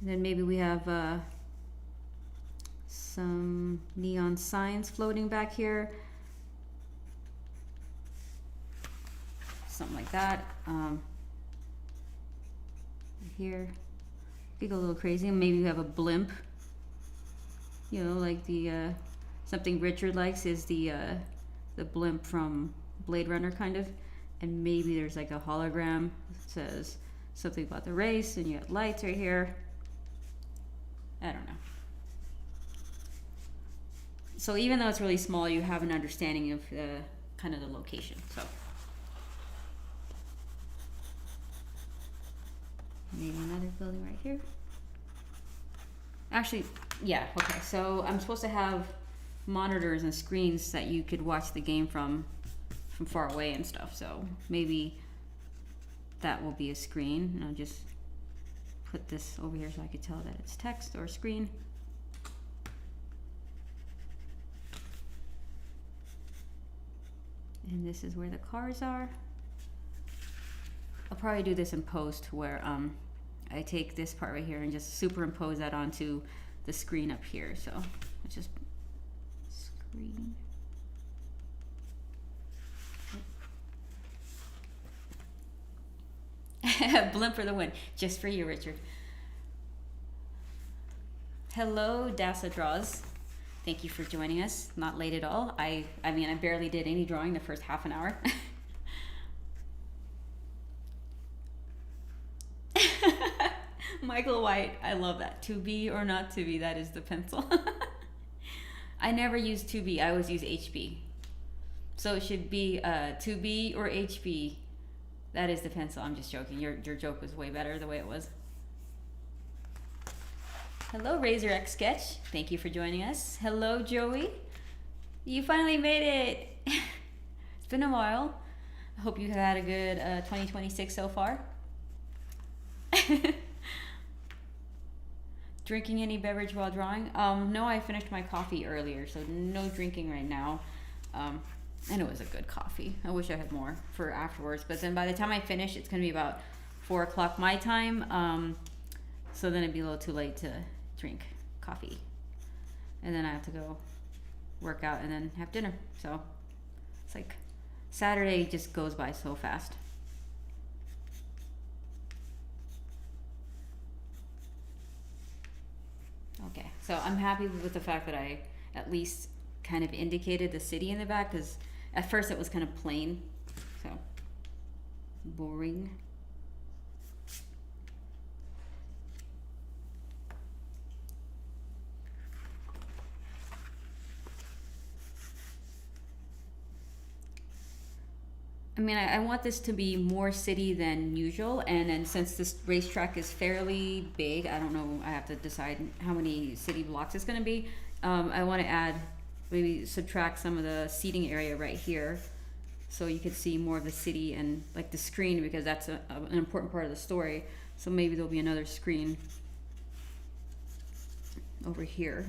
then maybe we have some neon signs floating back here. Something like that. Here. You go a little crazy. Maybe you have a blimp. You know, like the something Richard likes is the blimp from Blade Runner, kind of. And maybe there's like a hologram that says something about the race, and you have lights right here. I don't know. So even though it's really small, you have an understanding of kind of the location. So maybe another building right here. Actually, yeah, okay. So I'm supposed to have monitors and screens that you could watch the game from far away and stuff. So maybe that will be a screen. And I'll just put this over here so I could tell that it's text or screen. And this is where the cars are. I'll probably do this in post where I take this part right here and just superimpose that onto the screen up here. So let's just screen. Blimp for the win. Just for you, Richard. Hello, Dasa Draws. Thank you for joining us. Not late at all. I mean, I barely did any drawing the first half an hour. Michael White, I love that. To be or not to be, that is the pencil. I never use 2B, I always use HB. So it should be 2B or HB. That is the pencil. I'm just joking. Your joke was way better the way it was. Hello, Razor X Sketch. Thank you for joining us. Hello, Joey. You finally made it. It's been a while. I hope you had a good 2026 so far. Drinking any beverage while drawing? No, I finished my coffee earlier, so no drinking right now. And it was a good coffee. I wish I had more for afterwards, but then by the time I finish, it's gonna be about 4 o'clock my time. So then it'd be a little too late to drink coffee. And then I have to go work out and then have dinner. So it's like Saturday just goes by so fast. Okay, so I'm happy with the fact that I at least kind of indicated the city in the back, because at first it was kind of plain, so boring. I mean, I want this to be more city than usual, and then since this racetrack is fairly big, I don't know, I have to decide how many city blocks it's going to be. I want to add, maybe subtract some of the seating area right here, so you could see more of the city and like the screen, because that's an important part of the story. So maybe there'll be another screen over here.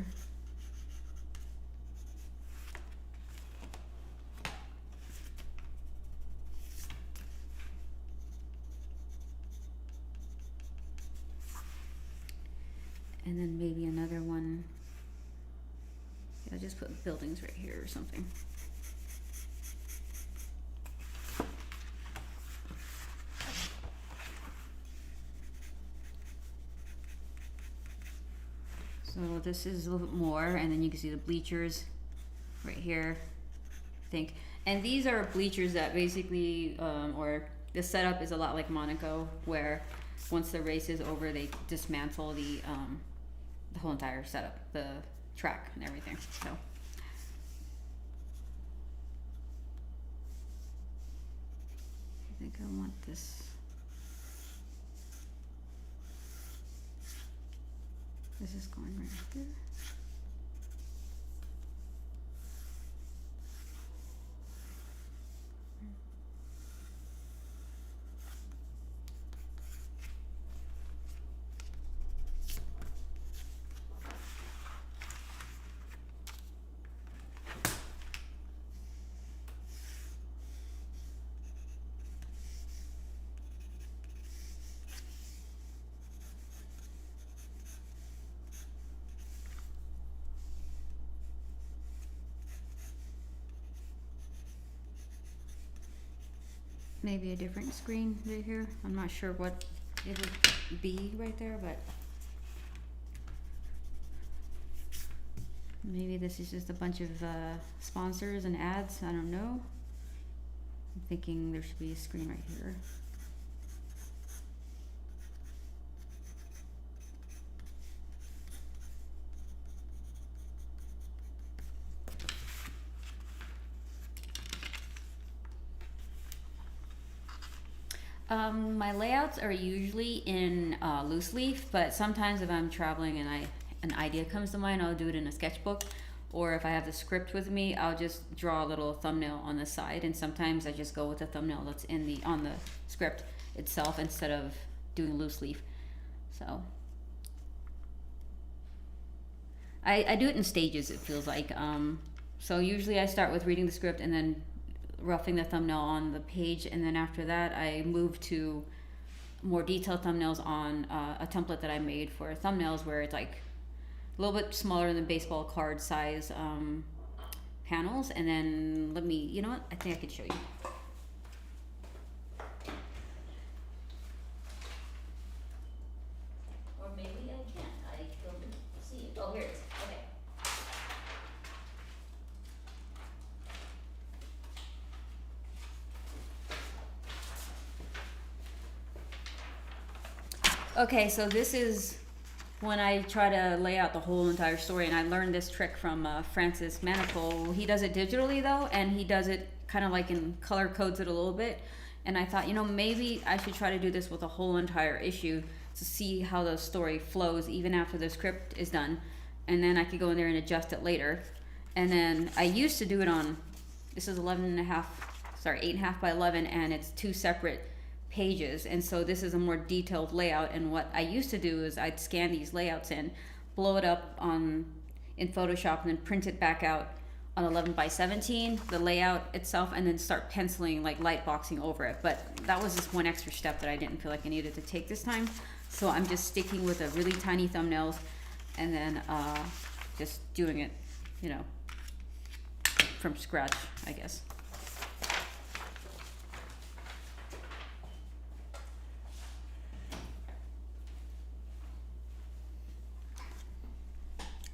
And then maybe another one. Yeah, just put buildings right here or something. So this is a little bit more, and then you can see the bleachers right here, I think. And these are bleachers that basically, or the setup is a lot like Monaco, where once the race is over, they dismantle the whole entire setup, the track and everything. So I think I want this. This is going right here. Maybe a different screen right here. I'm not sure what it would be right there, but maybe this is just a bunch of sponsors and ads. I don't know. I'm thinking there should be a screen right here. My layouts are usually in loose leaf, but sometimes if I'm traveling and an idea comes to mind, I'll do it in a sketchbook. Or if I have the script with me, I'll just draw a little thumbnail on the side, and sometimes I just go with the thumbnail that's on the script itself instead of doing loose leaf. So I do it in stages, it feels like. So usually I start with reading the script and then roughing the thumbnail on the page, and then after that I move to more detailed thumbnails on a template that I made for thumbnails, where it's like a little bit smaller than baseball card size panels. And then you know what, I think I could show you. Okay, so this is when I try to lay out the whole entire story, and I learned this trick from Francis Maniple. He does it digitally though, and he does it kind of like in color codes it a little bit. And I thought, you know, maybe I should try to do this with a whole entire issue to see how the story flows even after the script is done. And then I could go in there and adjust it later. And then I used to do it on, this is 8.5 by 11, and it's 2 separate pages. And so this is a more detailed layout. And what I used to do is I'd scan these layouts in, blow it up in Photoshop, and then print it back out on 11 by 17, the layout itself, and then start penciling, like light boxing over it. But that was just one extra step that I didn't feel like I needed to take this time. So I'm just sticking with a really tiny thumbnails, and then just doing it, you know, from scratch, I guess.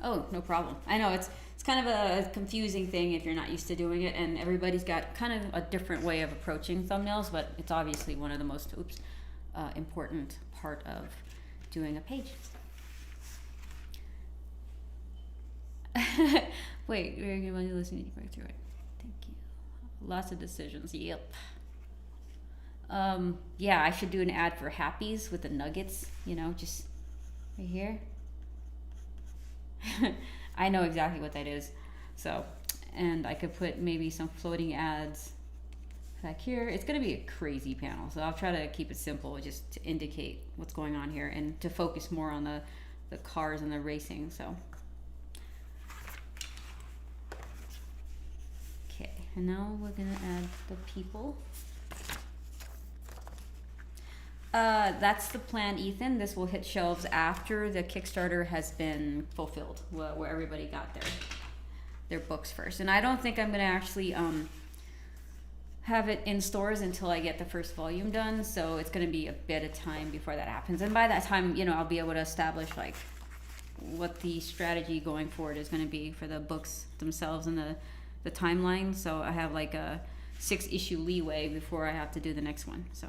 Oh, no problem. I know it's kind of a confusing thing if you're not used to doing it, and everybody's got kind of a different way of approaching thumbnails, but it's obviously one of the most important part of doing a page. Wait, we're going to listen to you right through it. Thank you. Lots of decisions. Yep. Yeah, I should do an ad for Happy's with the nuggets, you know, just right here. I know exactly what that is. So, and I could put maybe some floating ads back here. It's going to be a crazy panel, so I'll try to keep it simple just to indicate what's going on here and to focus more on the cars and the racing. So, okay, and now we're going to add the people. That's the plan, Ethan. This will hit shelves after the Kickstarter has been fulfilled, where everybody got their books first. And I don't think I'm going to actually have it in stores until I get the first volume done. So it's going to be a bit of time before that happens. And by that time, you know, I'll be able to establish like what the strategy going forward is going to be for the books themselves and the timeline. So I have like a 6-issue leeway before I have to do the next one. So.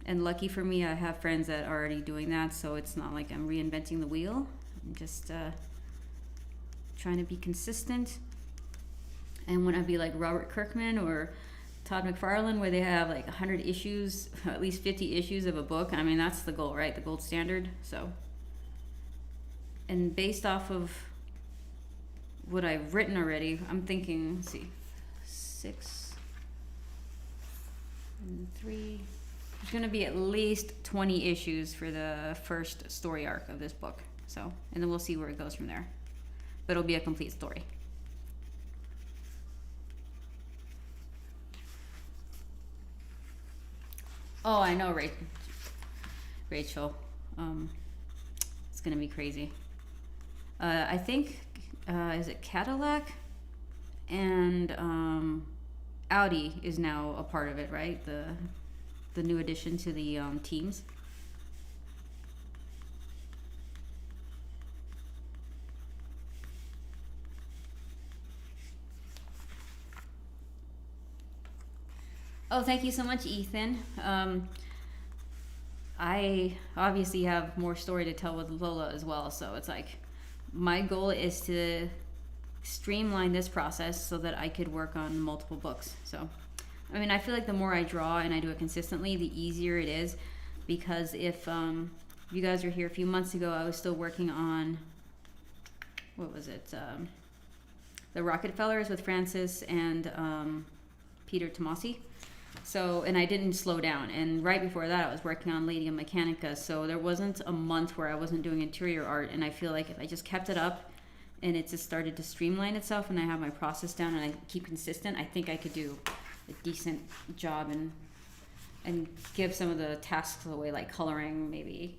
And lucky for me, I have friends that are already doing that, so it's not like I'm reinventing the wheel. I'm just trying to be consistent. And when I be like Robert Kirkman or Todd McFarlane, where they have like 100 issues, at least 50 issues of a book, I mean, that's the goal, right? The gold standard. So, and based off of what I've written already, I'm thinking, let's see, 6 and 3. There's going to be at least 20 issues for the first story arc of this book. So, and then we'll see where it goes from there. But it'll be a complete story. Oh, I know, Rachel. It's going to be crazy. I think, is it Cadillac? And Audi is now a part of it, right? The new addition to the teams. Oh, thank you so much, Ethan. I obviously have more story to tell with Lola as well, so it's like my goal is to streamline this process so that I could work on multiple books. So I mean, I feel like the more I draw and I do it consistently, the easier it is. Because if you guys were here a few months ago, I was still working on, what was it? The Rockefellers with Francis and Peter Tomasi. So, and I didn't slow down. And right before that, I was working on Lady of Mechanica. So there wasn't a month where I wasn't doing interior art. And I feel like if I just kept it up and it just started to streamline itself and I have my process down and I keep consistent, I think I could do a decent job and give some of the tasks away, like coloring maybe,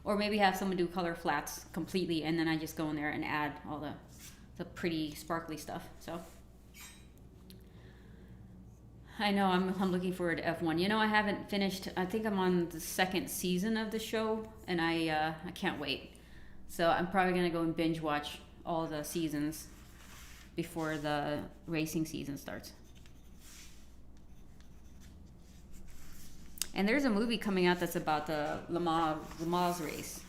or maybe have someone do color flats completely, and then I just go in there and add all the pretty sparkly stuff. So I know I'm looking forward to F1. You know, I haven't finished. I think I'm on the 2nd season of the show, and I can't wait. So I'm probably gonna go and binge watch all the seasons before the racing season starts. And there's a movie coming out that's about the Le Mans race,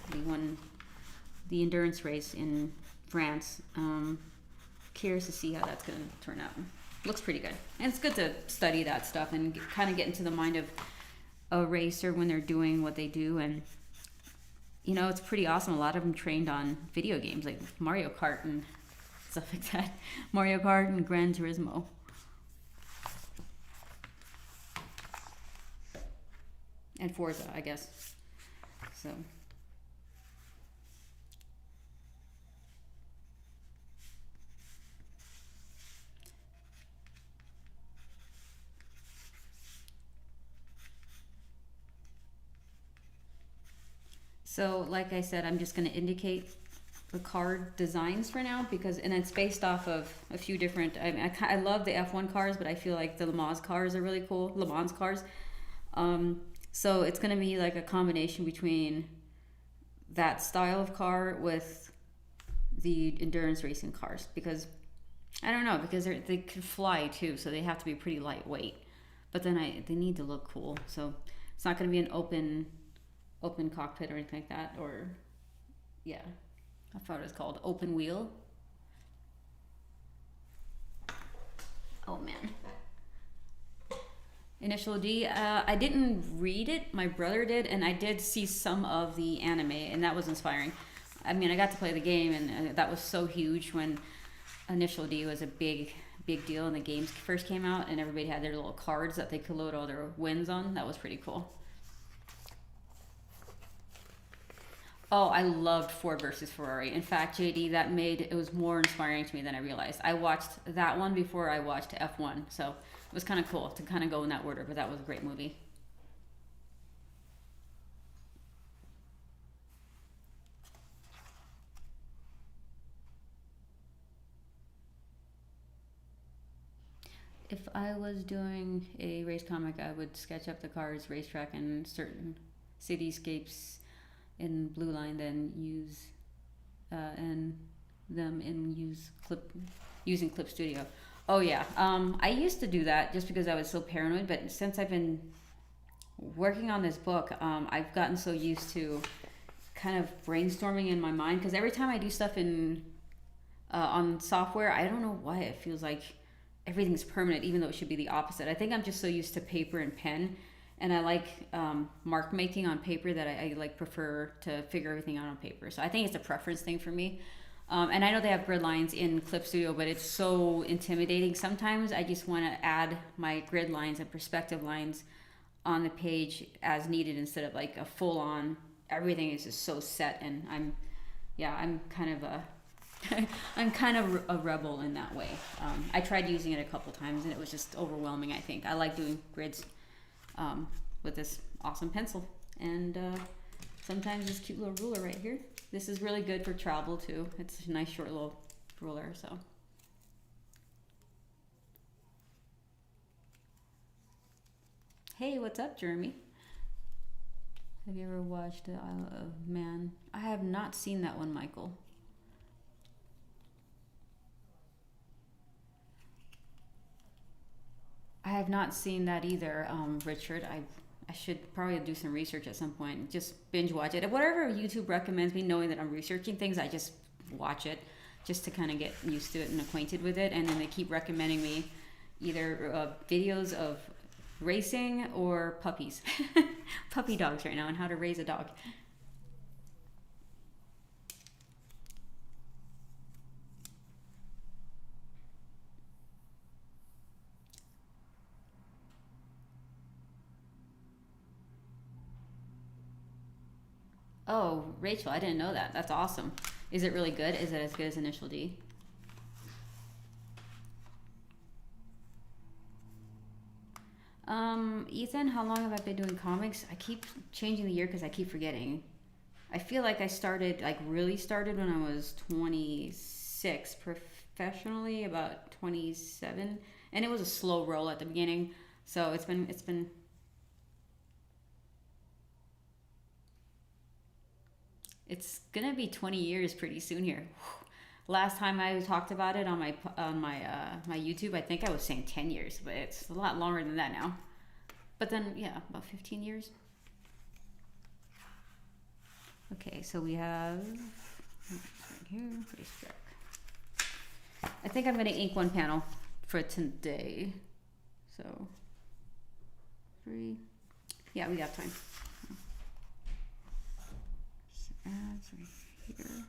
the endurance race in France. Curious to see how that's going to turn out. Looks pretty good. And it's good to study that stuff and kind of get into the mind of a racer when they're doing what they do. And, you know, it's pretty awesome. A lot of them trained on video games like Mario Kart and stuff like that. Mario Kart and Gran Turismo. And Forza, I guess. So. So, like I said, I'm just going to indicate the card designs for now and it's based off of a few different. I love the F1 cars, but I feel like the Le Mans cars are really cool. Le Mans cars. So it's going to be like a combination between that style of car with the endurance racing cars, because I don't know, because they can fly too, so they have to be pretty lightweight. But then they need to look cool, so it's not going to be an open cockpit or anything like that, or yeah, I thought it was called open wheel. Oh man. Initial D. I didn't read it. My brother did, and I did see some of the anime, and that was inspiring. I mean, I got to play the game, and that was so huge when Initial D was a big deal, and the games first came out, and everybody had their little cards that they could load all their wins on. That was pretty cool. Oh, I loved Ford versus Ferrari. In fact, JD, it was more inspiring to me than I realized. I watched that one before I watched F1, so it was kind of cool to kind of go in that order, but that was a great movie. If I was doing a race comic, I would sketch up the cars, racetrack, and certain cityscapes in blue line, then use using Clip Studio. Oh yeah, I used to do that just because I was so paranoid, but since I've been working on this book, I've gotten so used to kind of brainstorming in my mind, because every time I do stuff on software, I don't know why it feels like everything's permanent, even though it should be the opposite. I think I'm just so used to paper and pen, and I like mark making on paper that I like prefer to figure everything out on paper. So I think it's a preference thing for me. And I know they have grid lines in Clip Studio, but it's so intimidating. Sometimes I just want to add my grid lines and perspective lines on the page as needed, instead of like a full on, everything is just so set. And I'm kind of a rebel in that way. I tried using it a couple times and it was just overwhelming, I think. I like doing grids with this awesome pencil, and sometimes this cute little ruler right here. This is really good for travel too. It's a nice short little ruler. So hey, what's up, Jeremy? Have you ever watched Isle of Man? I have not seen that one, Michael. I have not seen that either, Richard. I should probably do some research at some point. Just binge watch it. Whatever YouTube recommends me, knowing that I'm researching things, I just watch it just to kind of get used to it and acquainted with it. And then they keep recommending me either videos of racing or puppies. Puppy dogs right now, and how to raise a dog. Oh, Rachel, I didn't know that. That's awesome. Is it really good? Is it as good as Initial D? Ethan, how long have I been doing comics? I keep changing the year because I keep forgetting. I feel like I really started when I was 26, professionally about 27, and it was a slow roll at the beginning. So it's been it's gonna be 20 years pretty soon here. Last time I talked about it on my YouTube, I think I was saying 10 years, but it's a lot longer than that now. But then, yeah, about 15 years. Okay, so we have right here, racetrack. I think I'm going to ink one panel for today. So, 3. Yeah, we got time. Just ads right here.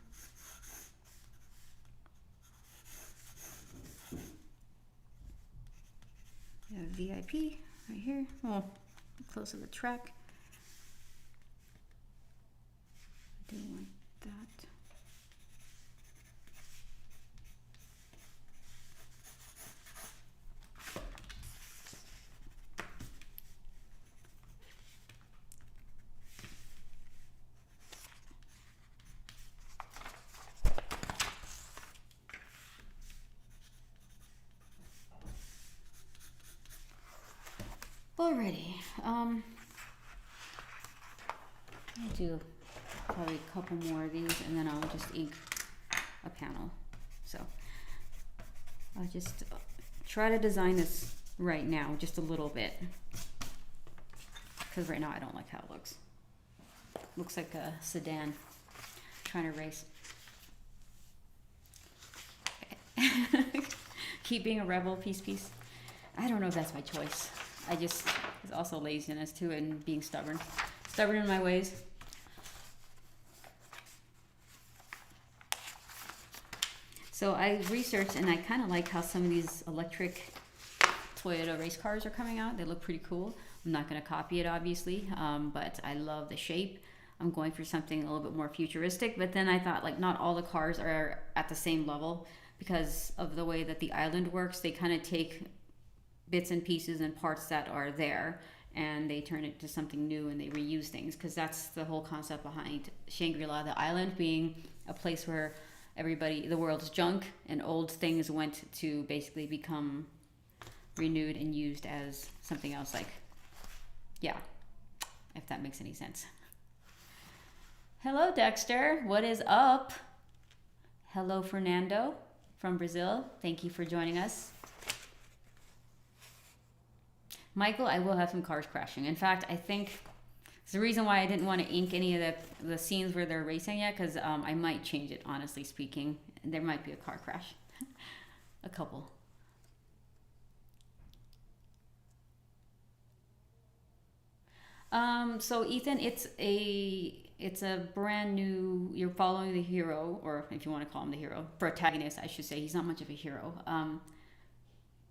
We have VIP right here. Oh, close to the track. I do want that. Alrighty, I'll do probably a couple more of these and then I'll just ink a panel. So I'll just try to design this right now just a little bit, because right now I don't like how it looks. Looks like a sedan trying to race. Keep being a rebel, peace. I don't know if that's my choice. It's also laziness too, and being stubborn in my ways. So I researched and I kind of like how some of these electric Toyota race cars are coming out. They look pretty cool. I'm not going to copy it obviously, but I love the shape. I'm going for something a little bit more futuristic, but then I thought like not all the cars are at the same level because of the way that the island works. They kind of take bits and pieces and parts that are there and they turn it to something new and they reuse things, because that's the whole concept behind Shangri-La, the island being a place where the world's junk and old things went to basically become renewed and used as something else. Like, yeah, if that makes any sense. Hello Dexter, what is up? Hello Fernando from Brazil, thank you for joining us. Michael, I will have some cars crashing. In fact, I think it's the reason why I didn't want to ink any of the scenes where they're racing yet, because I might change it, honestly speaking. There might be a car crash. A couple. So Ethan, it's a brand new, you're following the hero, or if you want to call him the hero, protagonist, I should say. He's not much of a hero.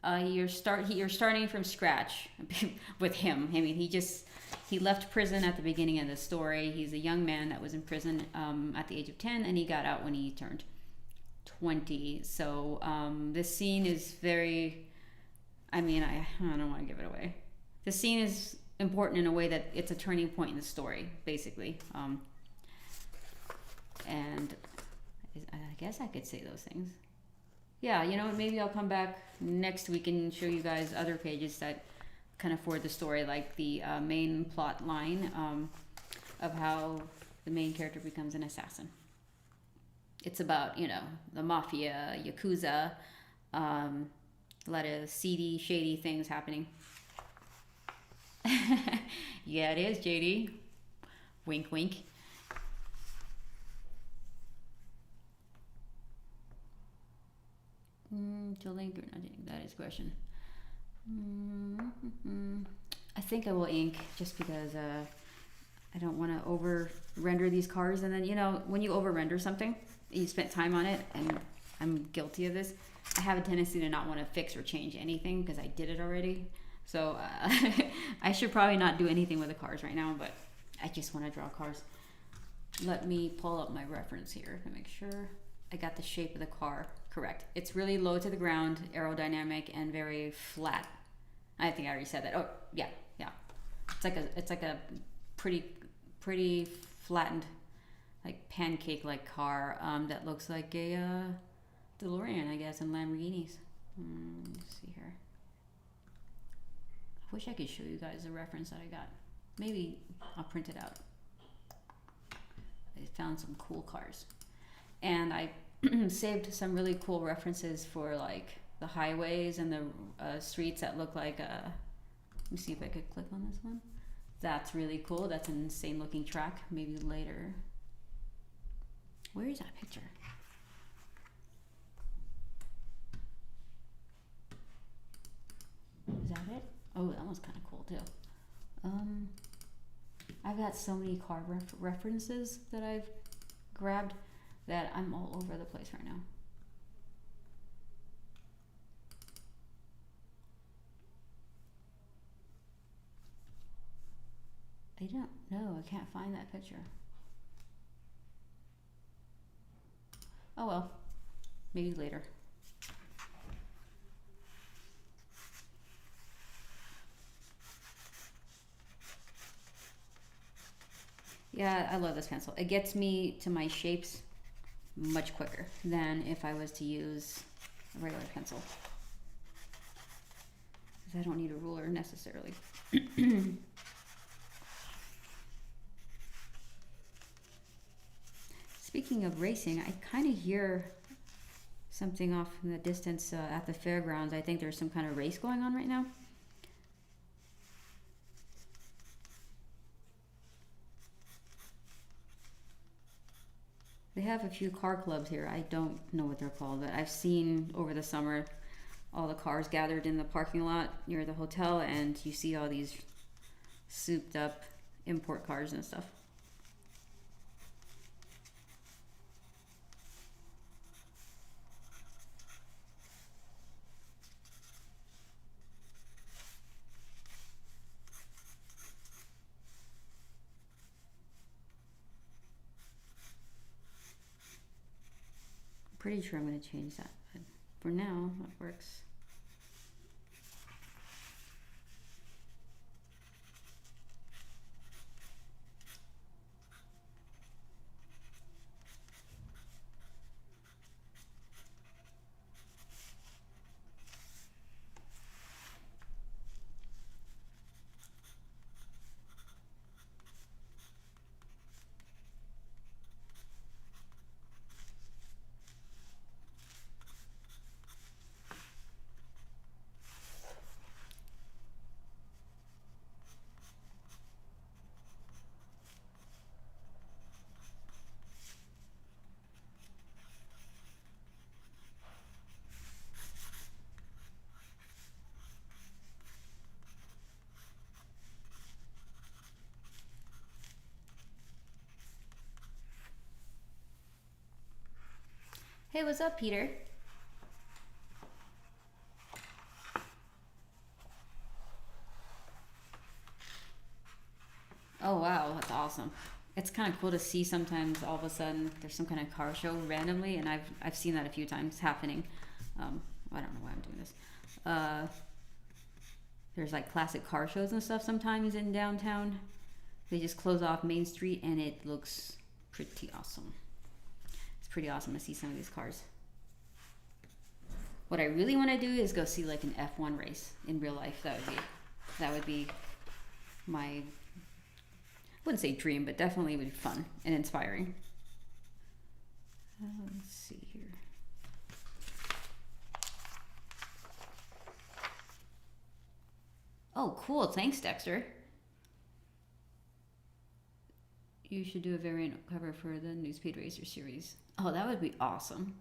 You're starting from scratch with him. I mean, he left prison at the beginning of the story. He's a young man that was in prison at the age of 10, and he got out when he turned 20. So this scene is very, I mean, I don't want to give it away. The scene is important in a way that it's a turning point in the story, basically. And I guess I could say those things. Yeah, you know, maybe I'll come back next week and show you guys other pages that kind of forward the story, like the main plot line of how the main character becomes an assassin. It's about, you know, the mafia, Yakuza, a lot of seedy, shady things happening. Yeah, it is, JD. Wink, wink. To link or not ink, that is the question. I think I will ink just because I don't want to over render these cars, and then, you know, when you over render something you spent time on it, and I'm guilty of this, I have a tendency to not want to fix or change anything because I did it already. So I should probably not do anything with the cars right now, but I just want to draw cars. Let me pull up my reference here to make sure I got the shape of the car correct. It's really low to the ground, aerodynamic, and very flat. I think I already said that. Oh, yeah. It's like a pretty flattened, like pancake-like car that looks like a DeLorean, I guess, and Lamborghinis. Let's see here. I wish I could show you guys the reference that I got. Maybe I'll print it out. I found some cool cars, and I saved some really cool references for like the highways and the streets that look like Let me see if I could click on this one. That's really cool. That's an insane looking track. Maybe later. Where is that picture? Is that it? Oh, that one's kind of cool too. I've got so many car references that I've grabbed that I'm all over the place right now. I don't know. I can't find that picture. Oh well, maybe later. Yeah, I love this pencil. It gets me to my shapes much quicker than if I was to use a regular pencil. Because I don't need a ruler necessarily. Speaking of racing, I kind of hear something off in the distance at the fairgrounds. I think there's some kind of race going on right now. They have a few car clubs here. I don't know what they're called, but I've seen over the summer all the cars gathered in the parking lot near the hotel, and you see all these souped up import cars and stuff. Pretty sure I'm going to change that, but for now that works. Hey, what's up, Peter? Oh wow, that's awesome. It's kind of cool to see sometimes all of a sudden there's some kind of car show randomly, and I've seen that a few times happening. I don't know why I'm doing this. There's like classic car shows and stuff sometimes in downtown. They just close off Main Street and it looks pretty awesome. It's pretty awesome to see some of these cars. What I really want to do is go see like an F1 race in real life. That would be my, I wouldn't say dream, but definitely would be fun and inspiring. Let's see here. Oh, cool. Thanks, Dexter. You should do a variant cover for the New Speed Racer series. Oh, that would be awesome.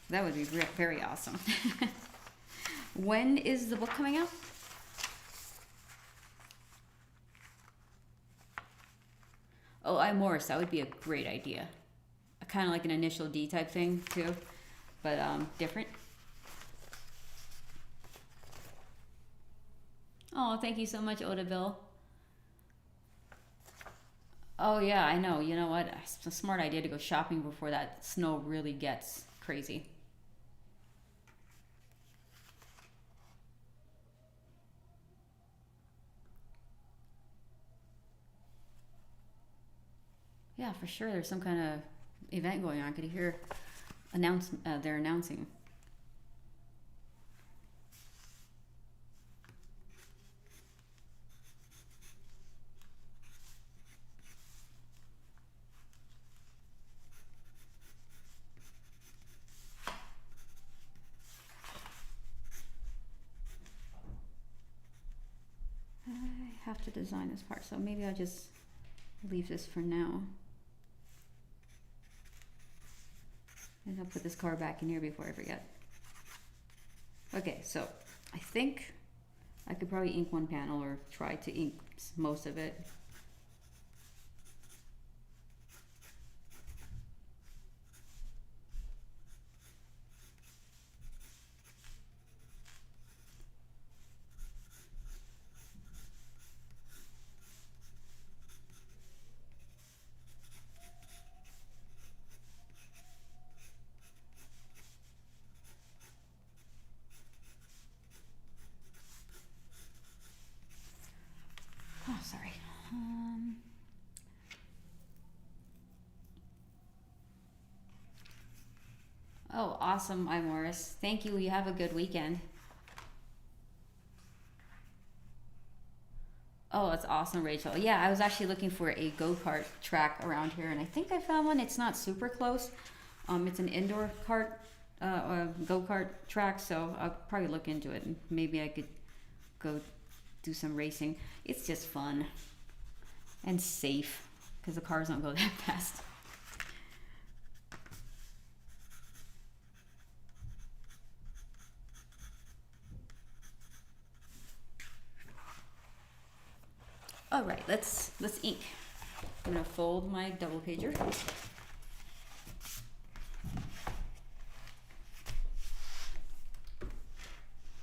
That would be very awesome. When is the book coming out? Oh, I'm Morris. That would be a great idea. Kind of like an Initial D type thing too, but different. Oh, thank you so much, Oda Bill. Oh yeah, I know. You know what? It's a smart idea to go shopping before that snow really gets crazy. Yeah, for sure. There's some kind of event going on. I could hear they're announcing. have to design this part, so maybe I'll just leave this for now. And I'll put this car back in here before I forget. Okay, so I think I could probably ink one panel or try to ink most of it. Oh, sorry. Oh, awesome, Morris. Thank you. You have a good weekend. Oh, that's awesome, Rachel. Yeah, I was actually looking for a go-kart track around here, and I think I found one. It's not super close. It's an indoor go-kart track, so I'll probably look into it, and maybe I could go do some racing. It's just fun and safe because the cars don't go that fast. All right, let's ink. I'm gonna fold my double pager.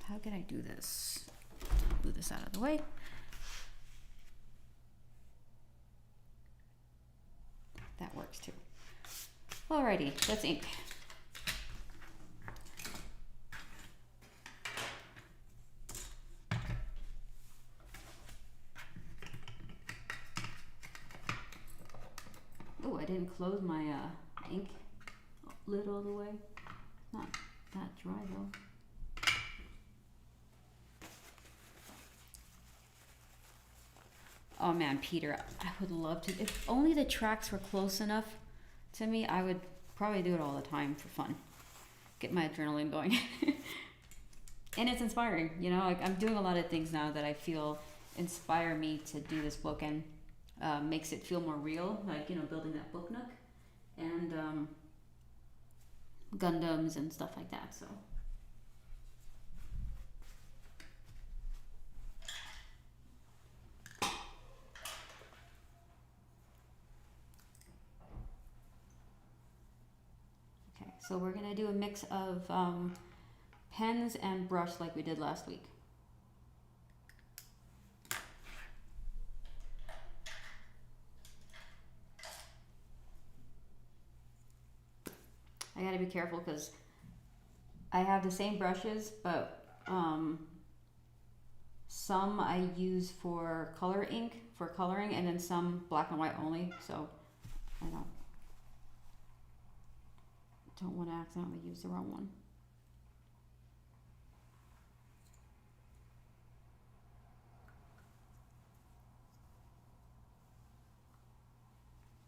How can I do this? Move this out of the way. That works too. Alrighty, let's ink. Oh, I didn't close my ink lid all the way. Not that dry though. Oh man, Peter, I would love to. If only the tracks were close enough to me, I would probably do it all the time for fun. Get my adrenaline going. And it's inspiring, you know, like I'm doing a lot of things now that I feel inspire me to do this book and makes it feel more real, like, you know, building that book nook and Gundams and stuff like that, so. Okay, so we're gonna do a mix of pens and brush like we did last week. I gotta be careful because I have the same brushes, but some I use for color ink, for coloring, and then some black and white only, so I don't want to accidentally use the wrong one.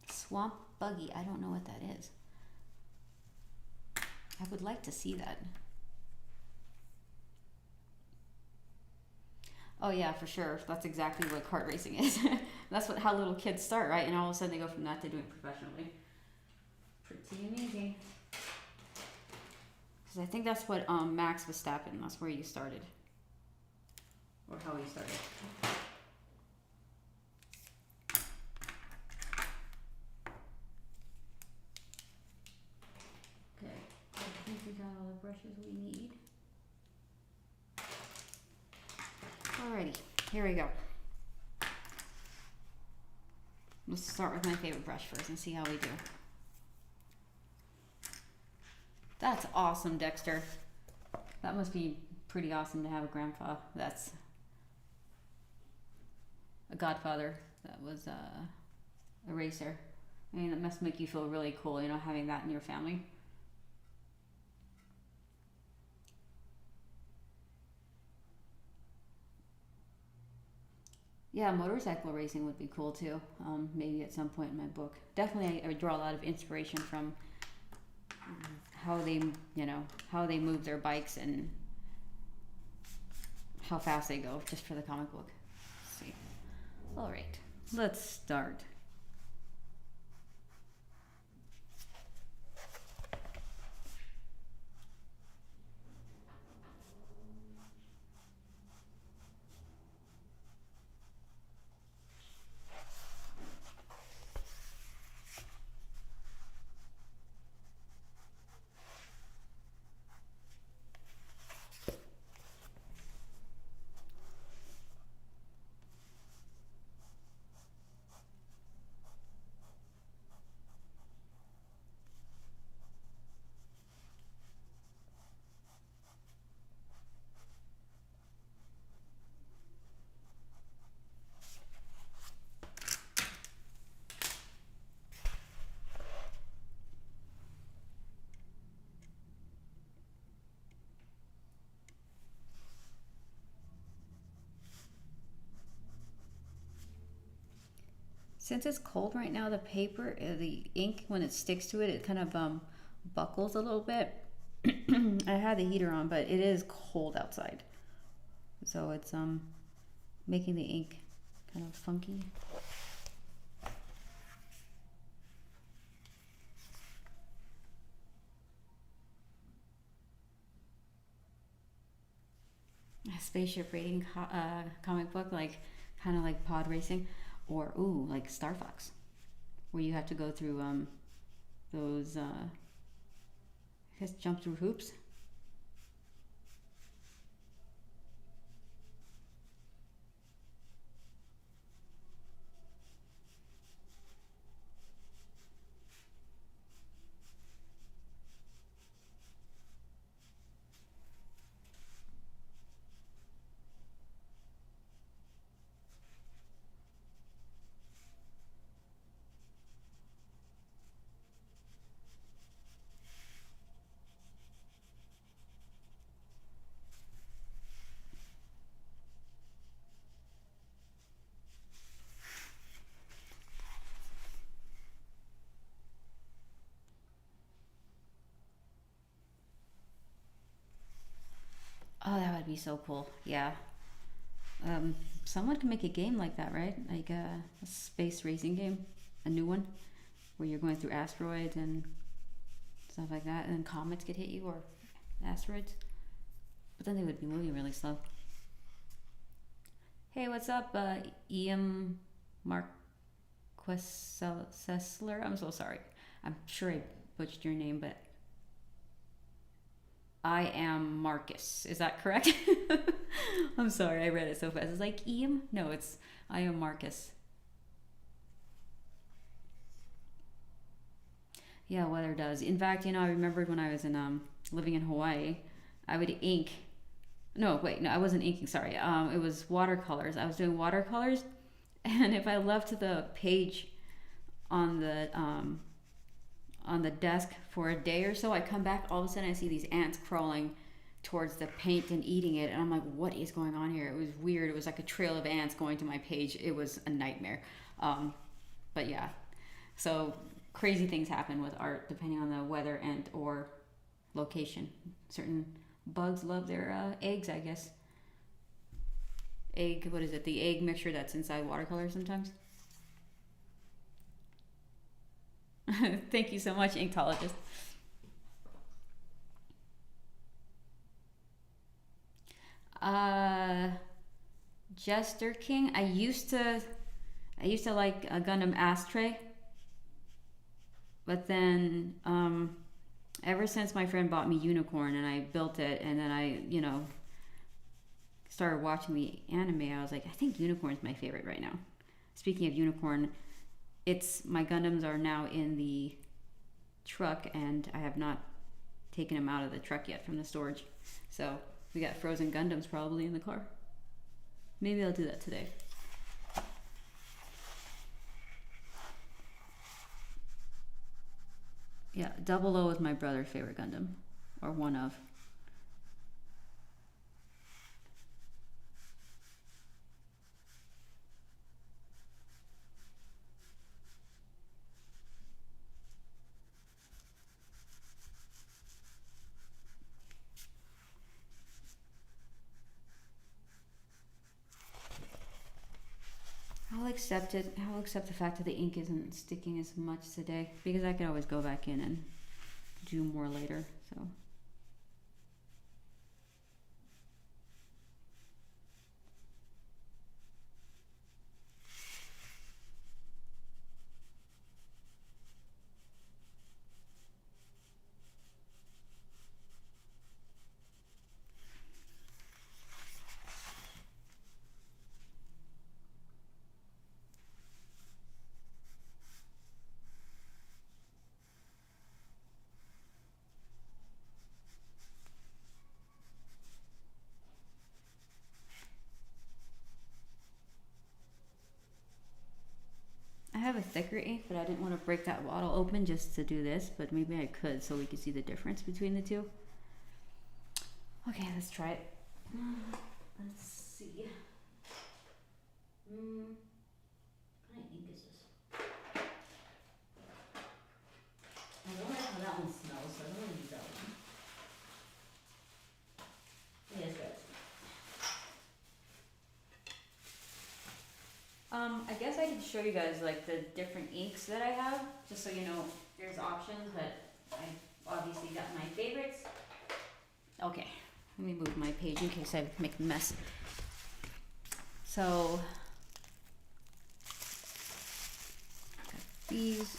Swamp Buggy, I don't know what that is. I would like to see that. Oh yeah, for sure. That's exactly what kart racing is. That's how little kids start, right? And all of a sudden they go from that to doing it professionally. Pretty amazing. Because I think that's what Max Verstappen, that's where he started. Or how he started. Okay, I think we got all the brushes we need. Alrighty, here we go. Let's start with my favorite brush first and see how we do. That's awesome, Dexter. That must be pretty awesome to have a grandpa that's a godfather that was a racer. I mean, that must make you feel really cool, you know, having that in your family. Yeah, motorcycle racing would be cool too. Maybe at some point in my book. Definitely, I would draw a lot of inspiration from how they, you know, how they move their bikes and how fast they go, just for the comic book. Let's see. All right, let's start. Since it's cold right now, the paper, the ink, when it sticks to it, it kind of buckles a little bit. I had the heater on, but it is cold outside, so it's making the ink kind of funky. A spaceship rating comic book, like kind of like pod racing, or ooh, like Star Fox, where you have to go through those I guess jump through hoops. Oh, that would be so cool. Yeah. Someone can make a game like that, right? Like a space racing game, a new one, where you're going through asteroids and stuff like that, and then comets could hit you or asteroids. But then they would be moving really slow. Hey, what's up, Ian Marquessler? I'm so sorry. I'm sure I butchered your name, but I am Marcus. Is that correct? I'm sorry, I read it so fast. It's like Ian? No, it's I am Marcus. Yeah, weather does. In fact, I remembered when I was in living in Hawaii, I would ink. No, wait, no, I wasn't inking. Sorry. It was watercolors. I was doing watercolors, and if I left the page on the desk for a day or so, I come back, all of a sudden I see these ants crawling towards the paint and eating it, and I'm like, what is going on here? It was weird. It was like a trail of ants going to my page. It was a nightmare. But yeah, so crazy things happen with art depending on the weather and or location. Certain bugs love their eggs, I guess. What is it? The egg mixture that's inside watercolor sometimes. Thank you so much, Inktologist. Uh, Jester King. I used to like a Gundam Astray, but then ever since my friend bought me Unicorn and I built it, and then I started watching the anime, I was like, I think Unicorn's my favorite right now. Speaking of Unicorn, my Gundams are now in the truck, and I have not taken them out of the truck yet from the storage. So we got frozen Gundams probably in the car. Maybe I'll do that today. Yeah, Double O is my brother's favorite Gundam, or one of. accept it. I'll accept the fact that the ink isn't sticking as much today because I can always go back in and do more later. So. I have a thicker ink, but I didn't want to break that bottle open just to do this, but maybe I could so we could see the difference between the two. Okay, let's try it. Let's see. What kind of ink is this? I don't like how that one smells, so I don't want to use that one. Yeah, it's good. I guess I can show you guys like the different inks that I have, just so you know there's options, but I obviously got my favorites. Okay, let me move my page in case I make a mess. So, got these.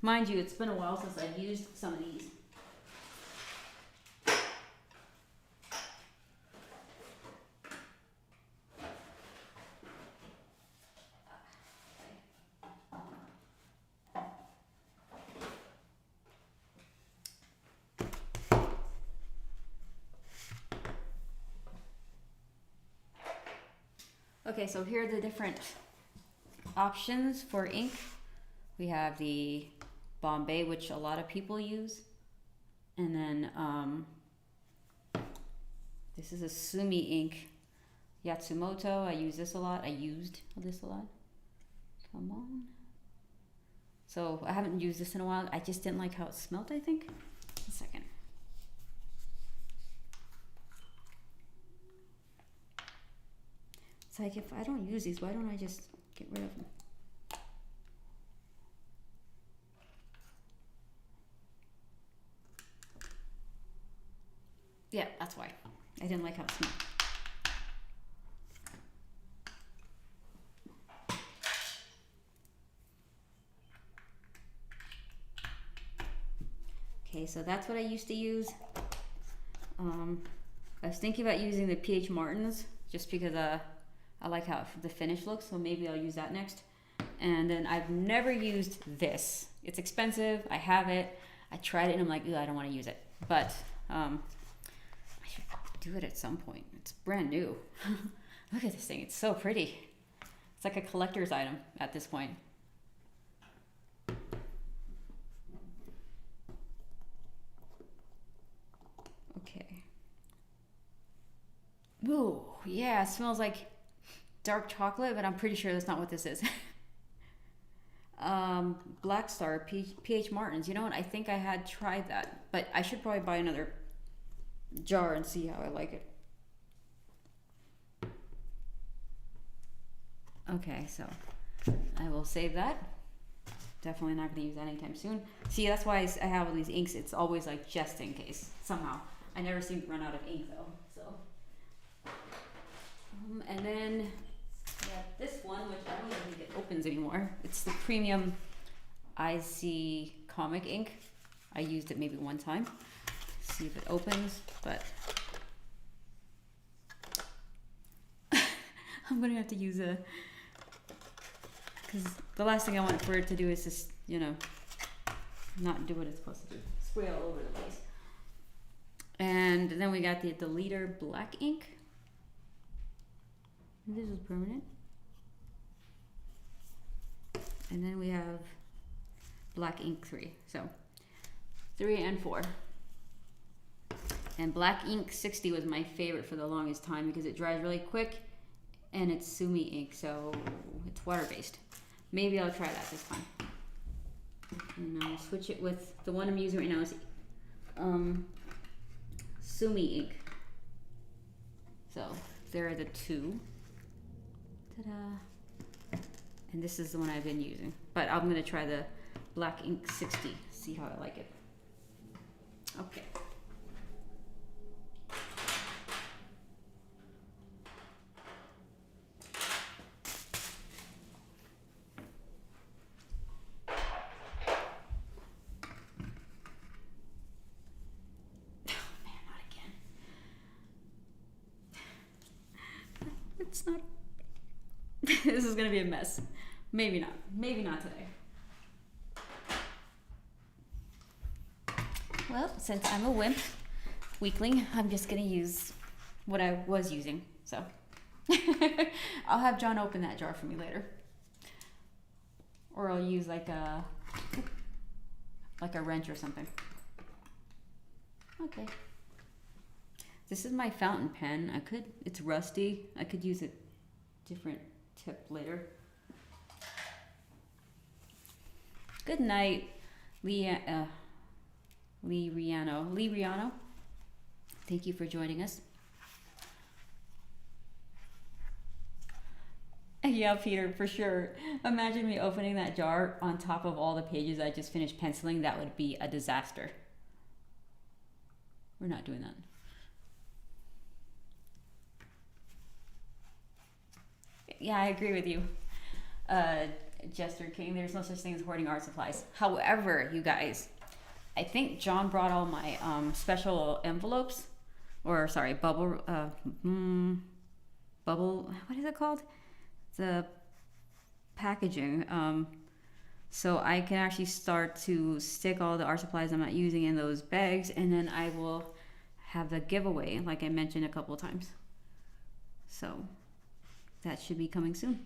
Mind you, it's been a while since I've used some of these. Okay, so here are the different options for ink. We have the Bombay, which a lot of people use. And then this is a Sumi ink. Yatsumoto, I use this a lot. I used this a lot. Come on. So I haven't used this in a while. I just didn't like how it smelled, I think. A second. It's like, if I don't use these, why don't I just get rid of them? Yeah, that's why. I didn't like how it smelled. Okay, so that's what I used to use. I was thinking about using the PH Martins just because I like how the finish looks, so maybe I'll use that next. And then I've never used this. It's expensive, I have it. I tried it and I'm like, I don't want to use it. But I should do it at some point. It's brand new. Look at this thing, it's so pretty. It's like a collector's item at this point. Okay. Ooh, yeah, it smells like dark chocolate, but I'm pretty sure that's not what this is. Black Star, PH Martins. You know what? I think I had tried that, but I should probably buy another jar and see how I like it. Okay, so I will save that. Definitely not going to use that anytime soon. See, that's why I have all these inks. It's always like just in case, somehow. I never seem to run out of ink though, so. And then this one, which I don't even think it opens anymore. It's the premium IC comic ink. I used it maybe one time. See if it opens, but I'm gonna have to use a, because the last thing I want for it to do is just, you know, not do what it's supposed to do. Spray all over the place. And then we got the Leader black ink. This is permanent. And then we have black ink 3. So 3 and 4. And black ink 60 was my favorite for the longest time because it dries really quick and it's Sumi ink, so it's water-based. Maybe I'll try that this time. And I'll switch it with the one I'm using right now is Sumi ink. So there are the two. Ta-da. And this is the one I've been using. But I'm gonna try the Black Ink 60, see how I like it. Okay. It's not. This is gonna be a mess. Maybe not. Maybe not today. Well, since I'm a wimp, weakling, I'm just gonna use what I was using. So I'll have John open that jar for me later, or I'll use like a wrench or something. Okay. This is my fountain pen. It's rusty. I could use a different tip later. Good night, Lee Riano. Thank you for joining us. Yeah, Peter, for sure. Imagine me opening that jar on top of all the pages I just finished penciling. That would be a disaster. We're not doing that. Yeah, I agree with you, Jester King. There's no such thing as hoarding art supplies. However, you guys, I think John brought all my special envelopes, or sorry, bubble, what is it called? The packaging. So I can actually start to stick all the art supplies I'm not using in those bags, and then I will have the giveaway, like I mentioned a couple of times. So that should be coming soon.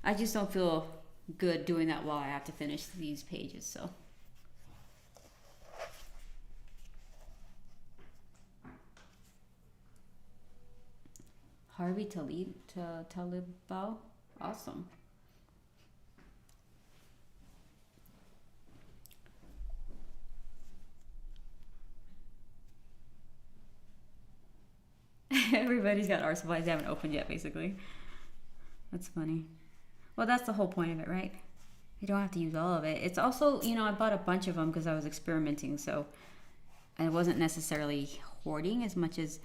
I just don't feel good doing that while I have to finish these pages, so. Harvey Talibao, awesome. Everybody's got art supplies they haven't opened yet, basically. That's funny. Well, that's the whole point of it, right? You don't have to use all of it. It's also, you know, I bought a bunch of them because I was experimenting, so I wasn't necessarily hoarding as much as...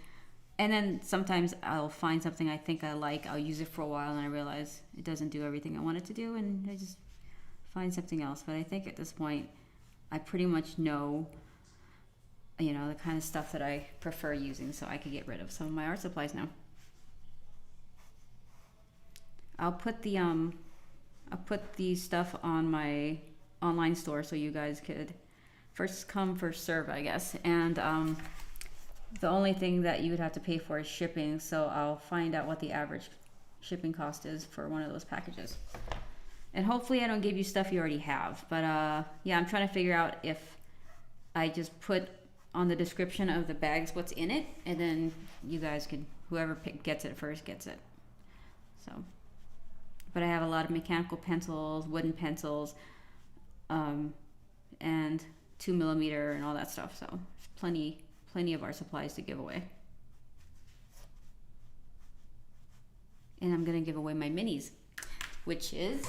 And then sometimes I'll find something I think I like, I'll use it for a while, and I realize it doesn't do everything I want it to do, and I just find something else. But I think at this point, I pretty much know, you know, the kind of stuff that I prefer using, so I could get rid of some of my art supplies now. I'll put the stuff on my online store so you guys could first come, first serve, I guess. And the only thing that you would have to pay for is shipping, so I'll find out what the average shipping cost is for one of those packages. And hopefully I don't give you stuff you already have. But yeah, I'm trying to figure out if I just put on the description of the bags what's in it, and then you guys can, whoever gets it first gets it. So, but I have a lot of mechanical pencils, wooden pencils, and 2mm and all that stuff. So plenty of art supplies to give away. And I'm gonna give away my minis, which is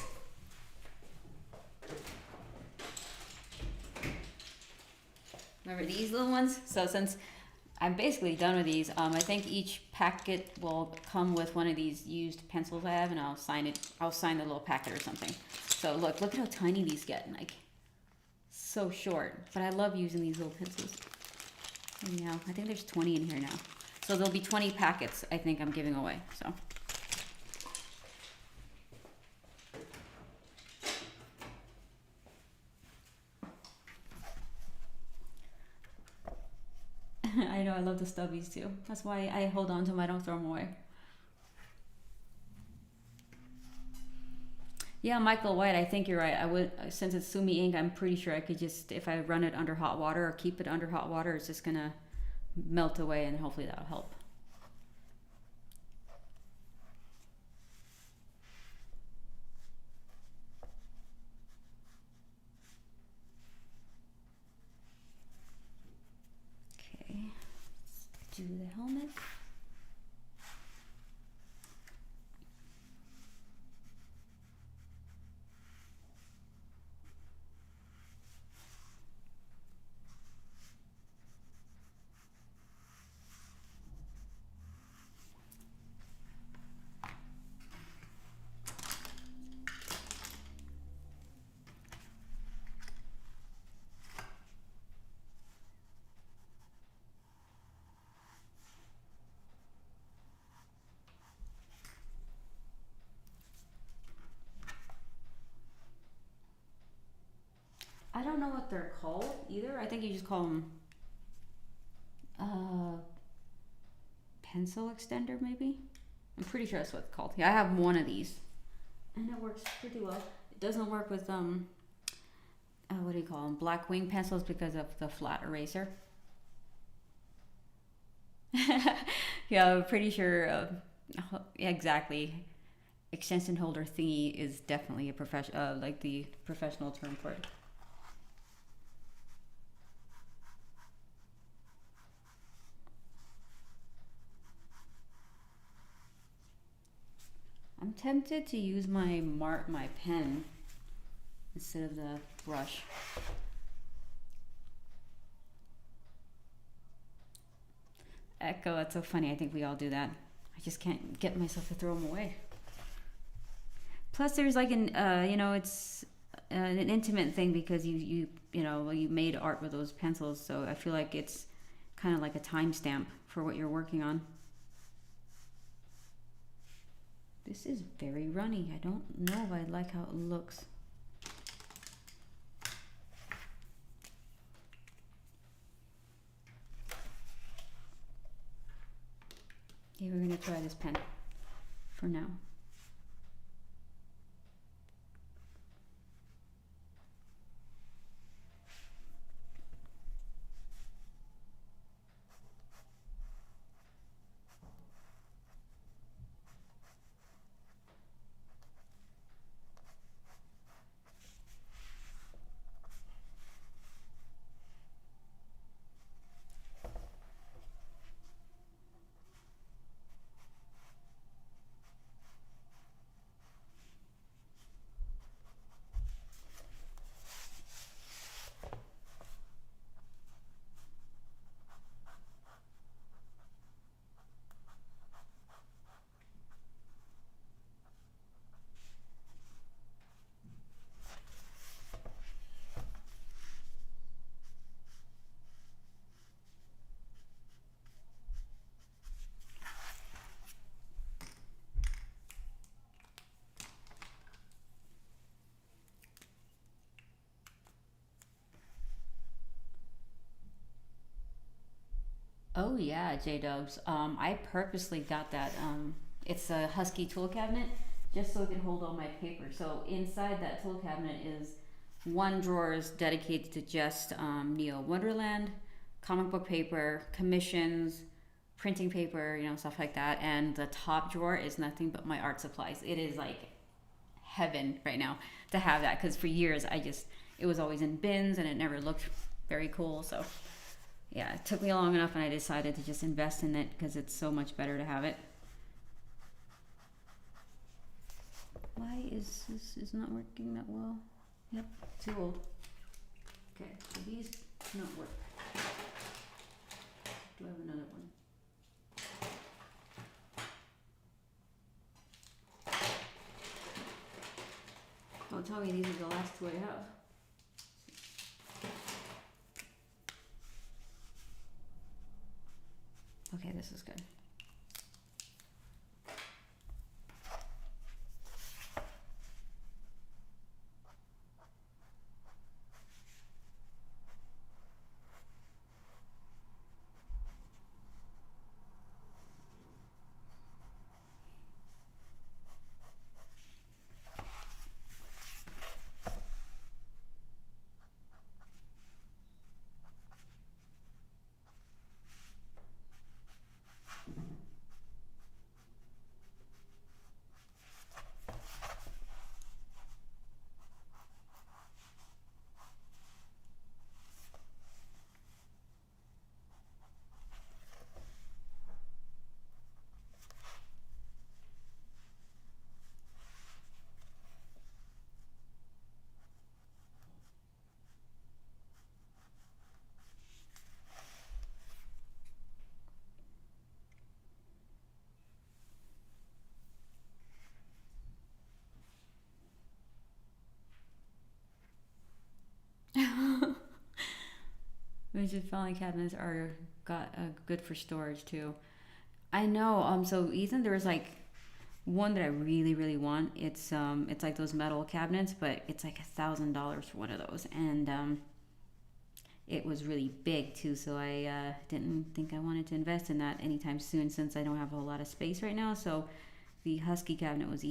remember these little ones? So since I'm basically done with these, I think each packet will come with one of these used pencils I have, and I'll sign it. I'll sign the little packet or something. So look at how tiny these get, like so short. But I love using these little pencils. Anyhow, I think there's 20 in here now. So there'll be 20 packets I think I'm giving away. So. I know, I love the stubbies too. That's why I hold on to them. I don't throw them away. Yeah, Michael White, I think you're right. I would, since it's Sumi ink, I'm pretty sure I could just, if I run it under hot water or keep it under hot water, it's just gonna melt away, and hopefully that'll help. Okay, let's do the helmet. don't know what they're called either. I think you just call them pencil extender, maybe. I'm pretty sure that's what it's called. Yeah, I have one of these, and it works pretty well. It doesn't work with what do you call them? Black wing pencils because of the flat eraser. Yeah, I'm pretty sure. Yeah, exactly. Extension holder thingy is definitely a like the professional term for it. I'm tempted to use my pen instead of the brush. Echo, that's so funny. I think we all do that. I just can't get myself to throw them away. Plus, there's like it's an intimate thing because you made art with those pencils, so I feel like it's kind of like a timestamp for what you're working on. This is very runny. I don't know if I like how it looks. Okay, we're gonna try this pen for now. Oh yeah, J-Dubs. I purposely got that. It's a Husky tool cabinet just so it can hold all my paper. So inside that tool cabinet is one drawer is dedicated to just Neo Wonderland, comic book paper, commissions, printing paper, stuff like that. And the top drawer is nothing but my art supplies. It is like heaven right now to have that because for years it was always in bins and it never looked very cool. So yeah, it took me long enough and I decided to just invest in it because it's so much better to have it. Why is this not working that well? Yep, too old. Okay, so these do not work. Do I have another one? Don't tell me these are the last two I have. Okay, this is good. Rigid filing cabinets are good for storage too. I know. So Ethan, there was like one that I really really want. It's like those metal cabinets, but it's like $1,000 for one of those, and it was really big too. So I didn't think I wanted to invest in that anytime soon, since I don't have a whole lot of space right now. So the Husky cabinet was an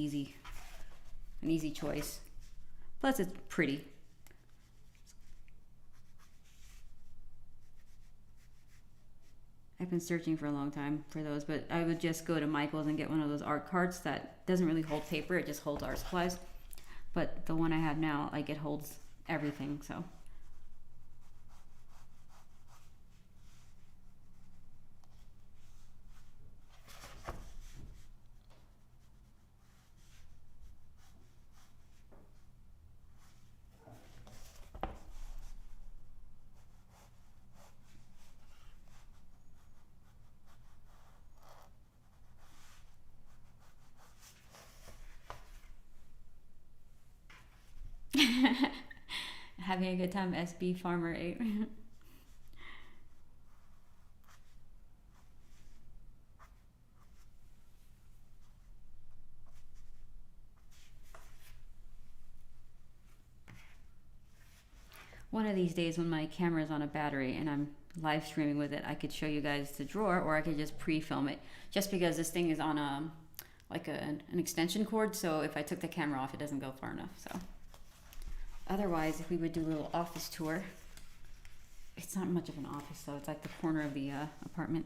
easy choice. Plus, it's pretty. I've been searching for a long time for those, but I would just go to Michael's and get one of those art carts that doesn't really hold paper, it just holds art supplies. But the one I have now, like, it holds everything, so. Having a good time, SB Farmer 8. One of these days when my camera's on a battery and I'm live streaming with it, I could show you guys the drawer, or I could just pre-film it, just because this thing is on an extension cord, so if I took the camera off, it doesn't go far enough. So otherwise, if we would do a little office tour, it's not much of an office, so it's like the corner of the apartment.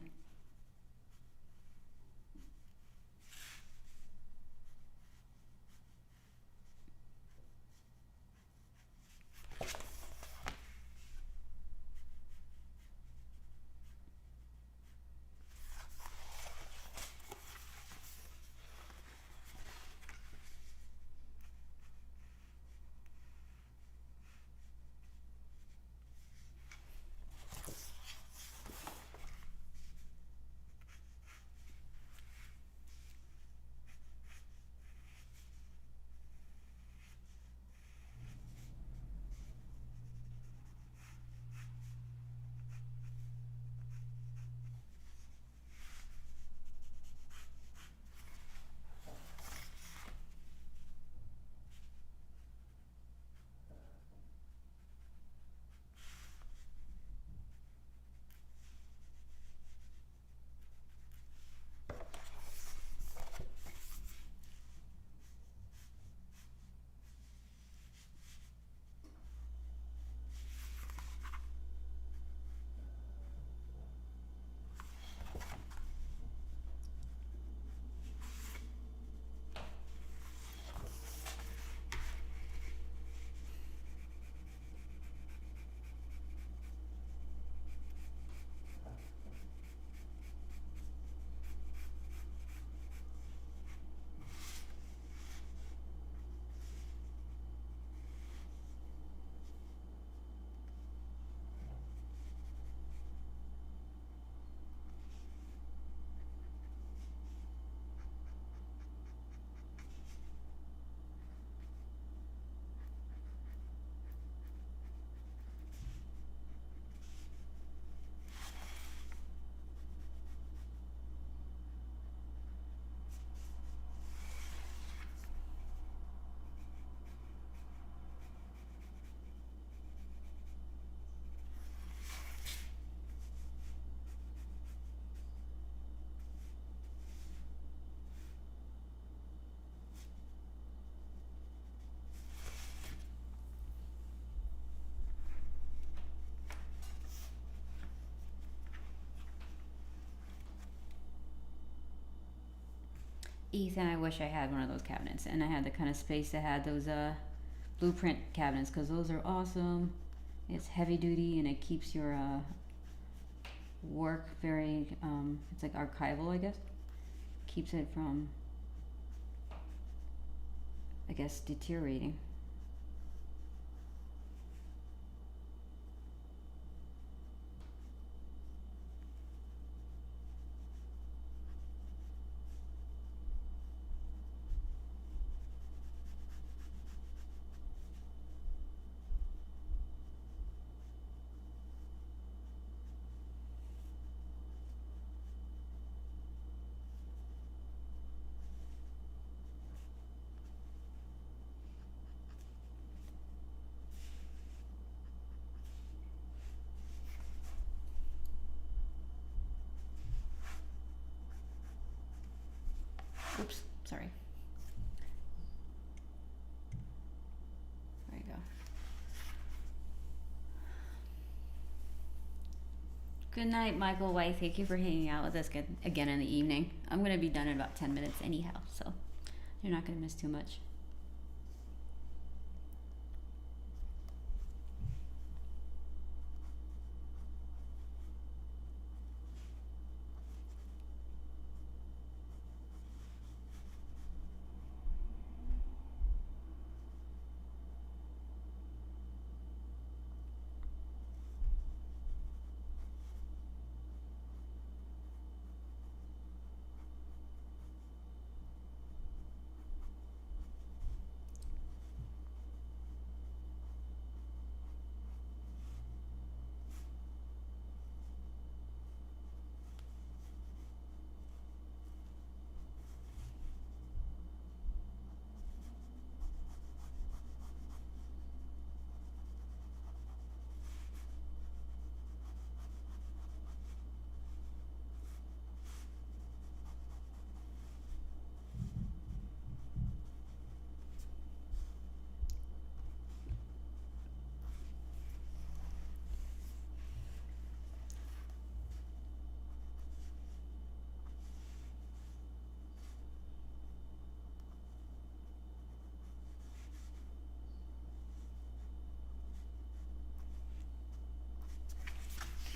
Ethan, I wish I had one of those cabinets, and I had the kind of space that had those blueprint cabinets, because those are awesome. It's heavy duty and it keeps your work very, it's like archival, I guess. Keeps it from, I guess, deteriorating. Oops, sorry. There you go. Good night, Michael White. Thank you for hanging out with us again in the evening. I'm going to be done in about 10 minutes anyhow, so you're not going to miss too much.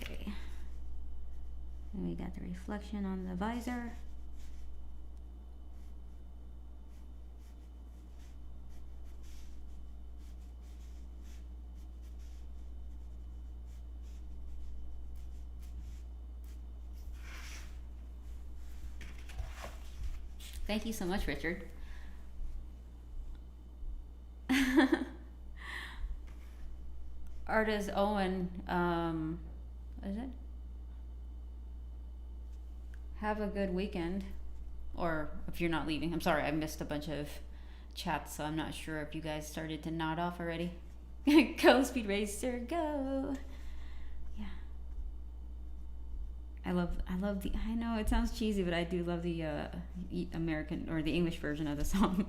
Okay. And we got the reflection on the visor. Thank you so much, Richard. Artist Owen, is it? Have a good weekend. Or if you're not leaving. I'm sorry, I missed a bunch of chats, so I'm not sure if you guys started to nod off already. Go, Speed Racer, go. Yeah. I love the, I know it sounds cheesy, but I do love the American or the English version of the song.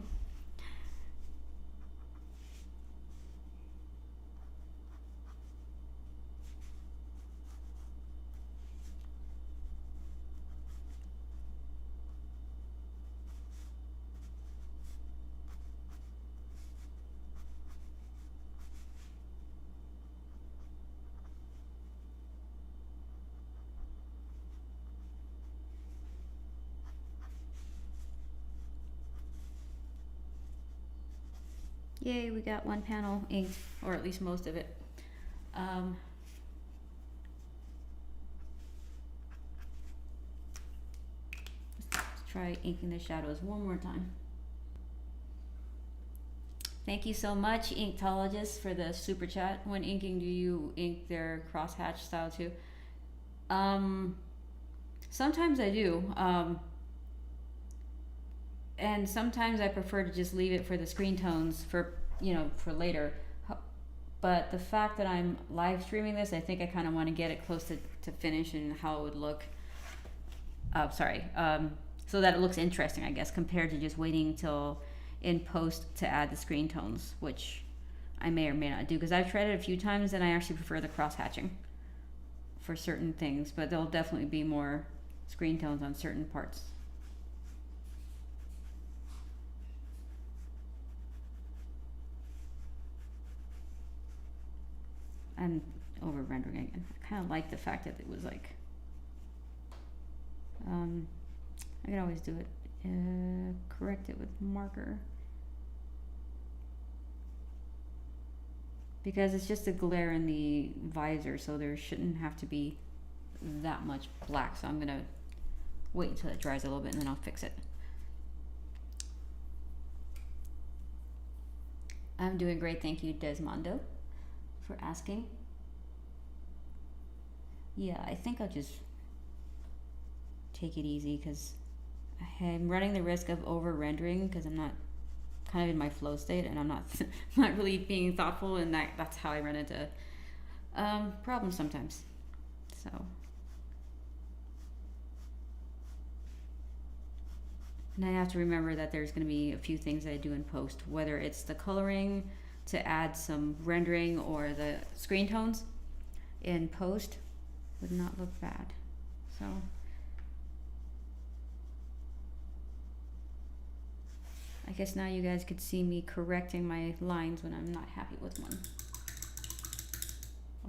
Yay, we got one panel inked, or at least most of it. Let's try inking the shadows one more time. Thank you so much, Inktologist, for the super chat. When inking, do you ink their crosshatch style too? Sometimes I do. And sometimes I prefer to just leave it for the screen tones for, you know, for later. But the fact that I'm live streaming this, I think I kind of want to get it close to finish and how it would look. So that it looks interesting, I guess, compared to just waiting till in post to add the screen tones, which I may or may not do, because I've tried it a few times and I actually prefer the cross hatching for certain things, but there'll definitely be more screen tones on certain parts. I'm over rendering again. I kind of like the fact that it was like, I can always do it, correct it with marker. Because it's just a glare in the visor, so there shouldn't have to be that much black. So I'm gonna wait until it dries a little bit and then I'll fix it. I'm doing great, thank you, Desmondo, for asking. Yeah, I think I'll just take it easy because I'm running the risk of over rendering because I'm not kind of in my flow state and I'm not not really being thoughtful, and that's how I run into problems sometimes. So And I have to remember that there's going to be a few things I do in post, whether it's the coloring to add some rendering or the screen tones in post would not look bad. So I guess now you guys could see me correcting my lines when I'm not happy with one.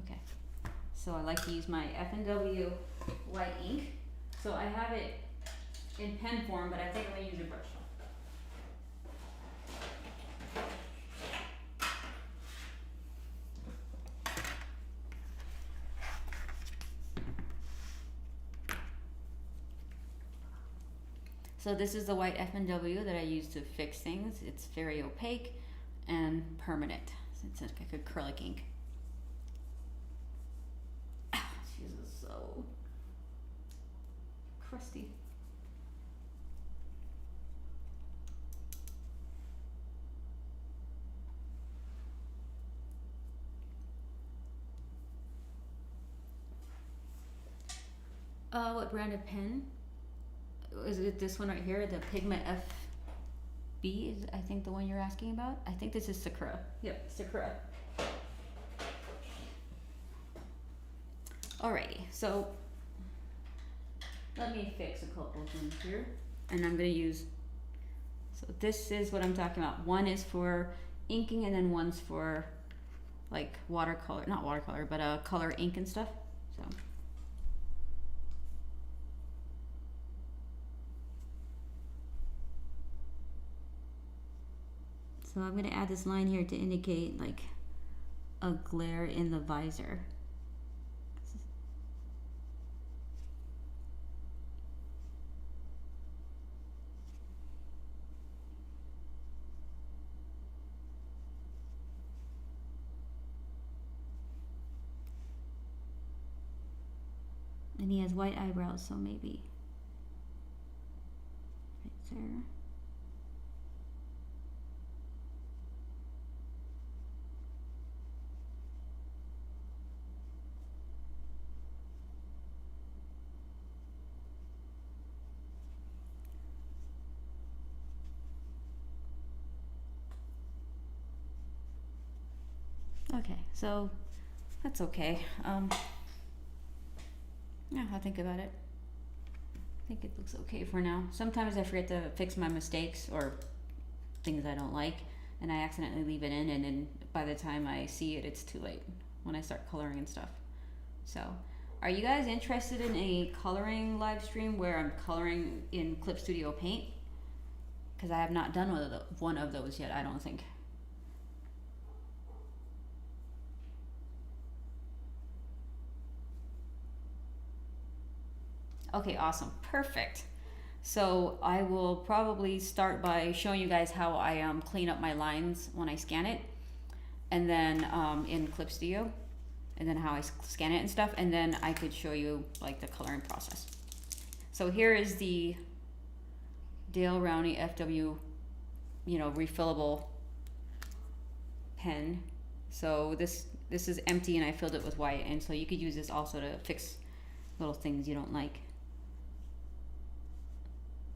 Okay, so I like to use my F&W white ink. So I have it in pen form, but I think I'm gonna use a brush. So this is the white F&W that I use to fix things. It's very opaque and permanent. It's like acrylic ink. This is so crusty. What brand of pen? Is it this one right here, the Pigment FB is I think the one you're asking about? I think this is Sakura. Yep, Sakura. Alrighty, so let me fix a couple things here. And I'm gonna use, so this is what I'm talking about. One is for inking and then one's for like watercolor, not watercolor, but color ink and stuff, so. So I'm going to add this line here to indicate like a glare in the visor. And he has white eyebrows, so maybe right there. Okay, so that's okay. Yeah, I'll think about it. I think it looks okay for now. Sometimes I forget to fix my mistakes or things I don't like, and I accidentally leave it in, and then by the time I see it, it's too late when I start coloring and stuff. So, are you guys interested in a coloring live stream where I'm coloring in Clip Studio Paint? Because I have not done one of those yet, I don't think. Okay, awesome, perfect. So I will probably start by showing you guys how I clean up my lines when I scan it, and then in Clip Studio, and then how I scan it and stuff, and then I could show you like the coloring process. So here is the Dale Rowney FW, refillable pen. So this is empty and I filled it with white, and so you could use this also to fix little things you don't like.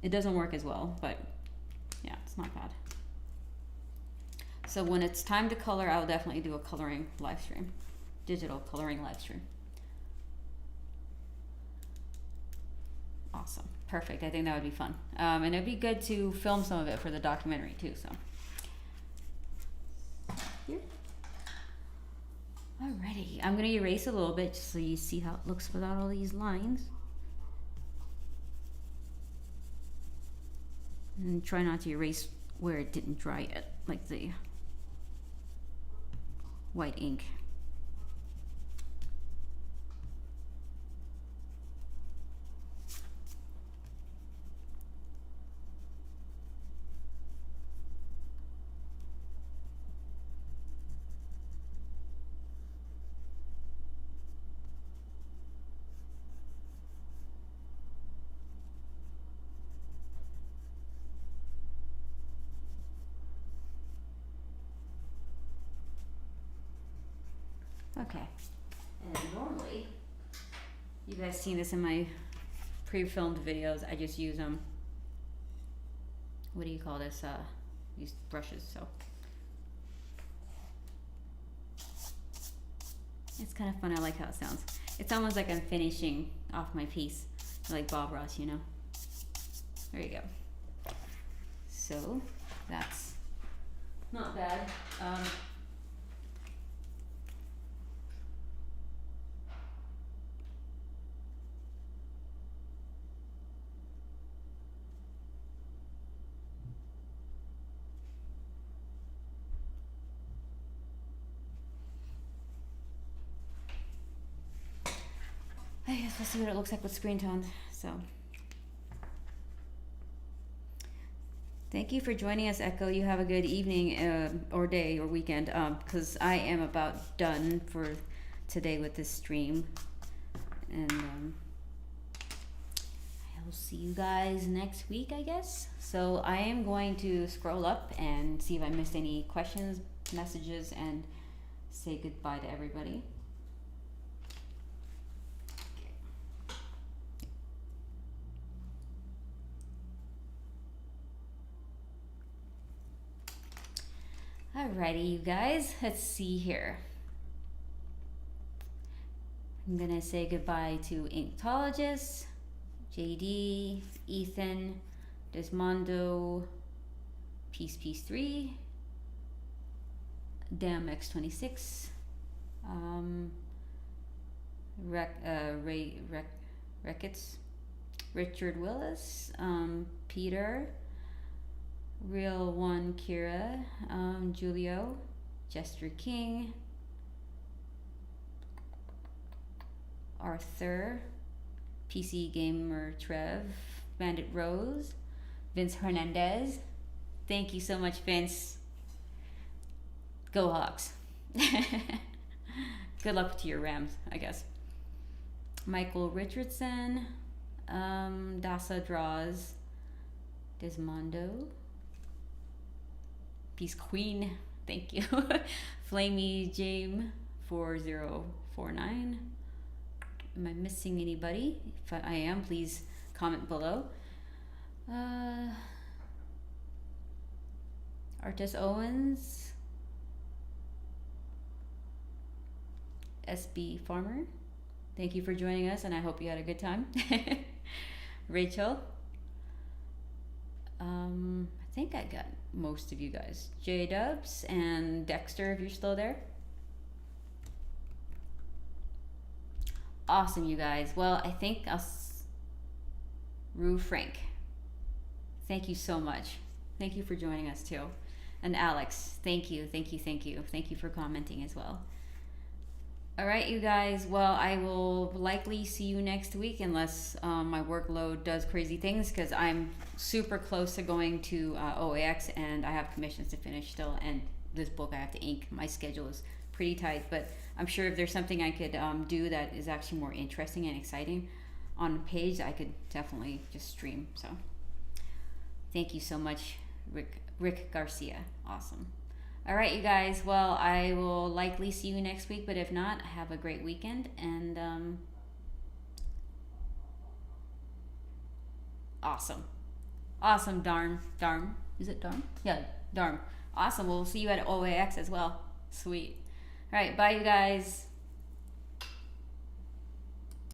It doesn't work as well, but yeah, it's not bad. So when it's time to color, I'll definitely do a coloring live stream, digital coloring live stream. Awesome, perfect. I think that would be fun. And it'd be good to film some of it for the documentary too, so. Here. Alrighty, I'm gonna erase a little bit just so you see how it looks without all these lines. And try not to erase where it didn't dry yet, like the white ink. Okay, and normally, you guys seen this in my pre-filmed videos, I just use what do you call this? These brushes. So it's kind of fun. I like how it sounds. It's almost like I'm finishing off my piece, like Bob Ross, you know. There you go. So that's not bad. I guess we'll see what it looks like with screen tone. So thank you for joining us, Echo. You have a good evening or day or weekend, because I am about done for today with this stream. And I'll see you guys next week, I guess. So I am going to scroll up and see if I missed any questions, messages, and say goodbye to everybody. Alrighty, you guys, let's see here. I'm gonna say goodbye to Inktologist, JD, Ethan, Desmondo, Peace 3, Damn X26, Reckets, Richard Willis, Peter, Real One Kira, Julio, Jester King, Arthur, PC Gamer Trev, Bandit Rose, Vince Hernandez. Thank you so much, Vince. Go Hawks. Good luck to your Rams, I guess. Michael Richardson, Dasa Draws, Desmondo, Peace Queen, thank you. Flamey Jame 4049. Am I missing anybody? If I am, please comment below. Artis Owens, SB Farmer, thank you for joining us, and I hope you had a good time. Rachel, I think I got most of you guys. J-Dubs and Dexter, if you're still there. Awesome, you guys. Well, I think Rue Frank, thank you so much. Thank you for joining us too. And Alex, thank you for commenting as well. All right, you guys. Well, I will likely see you next week unless my workload does crazy things, because I'm super close to going to OAX and I have commissions to finish still, and this book I have to ink. My schedule is pretty tight, but I'm sure if there's something I could do that is actually more interesting and exciting on the page, I could definitely just stream. So thank you so much, Rick Garcia. Awesome. All right, you guys. Well, I will likely see you next week, but if not, have a great weekend. And awesome. Darm. Is it Darm? Yeah, Darm. Awesome. We'll see you at OAX as well. Sweet. All right, bye, you guys.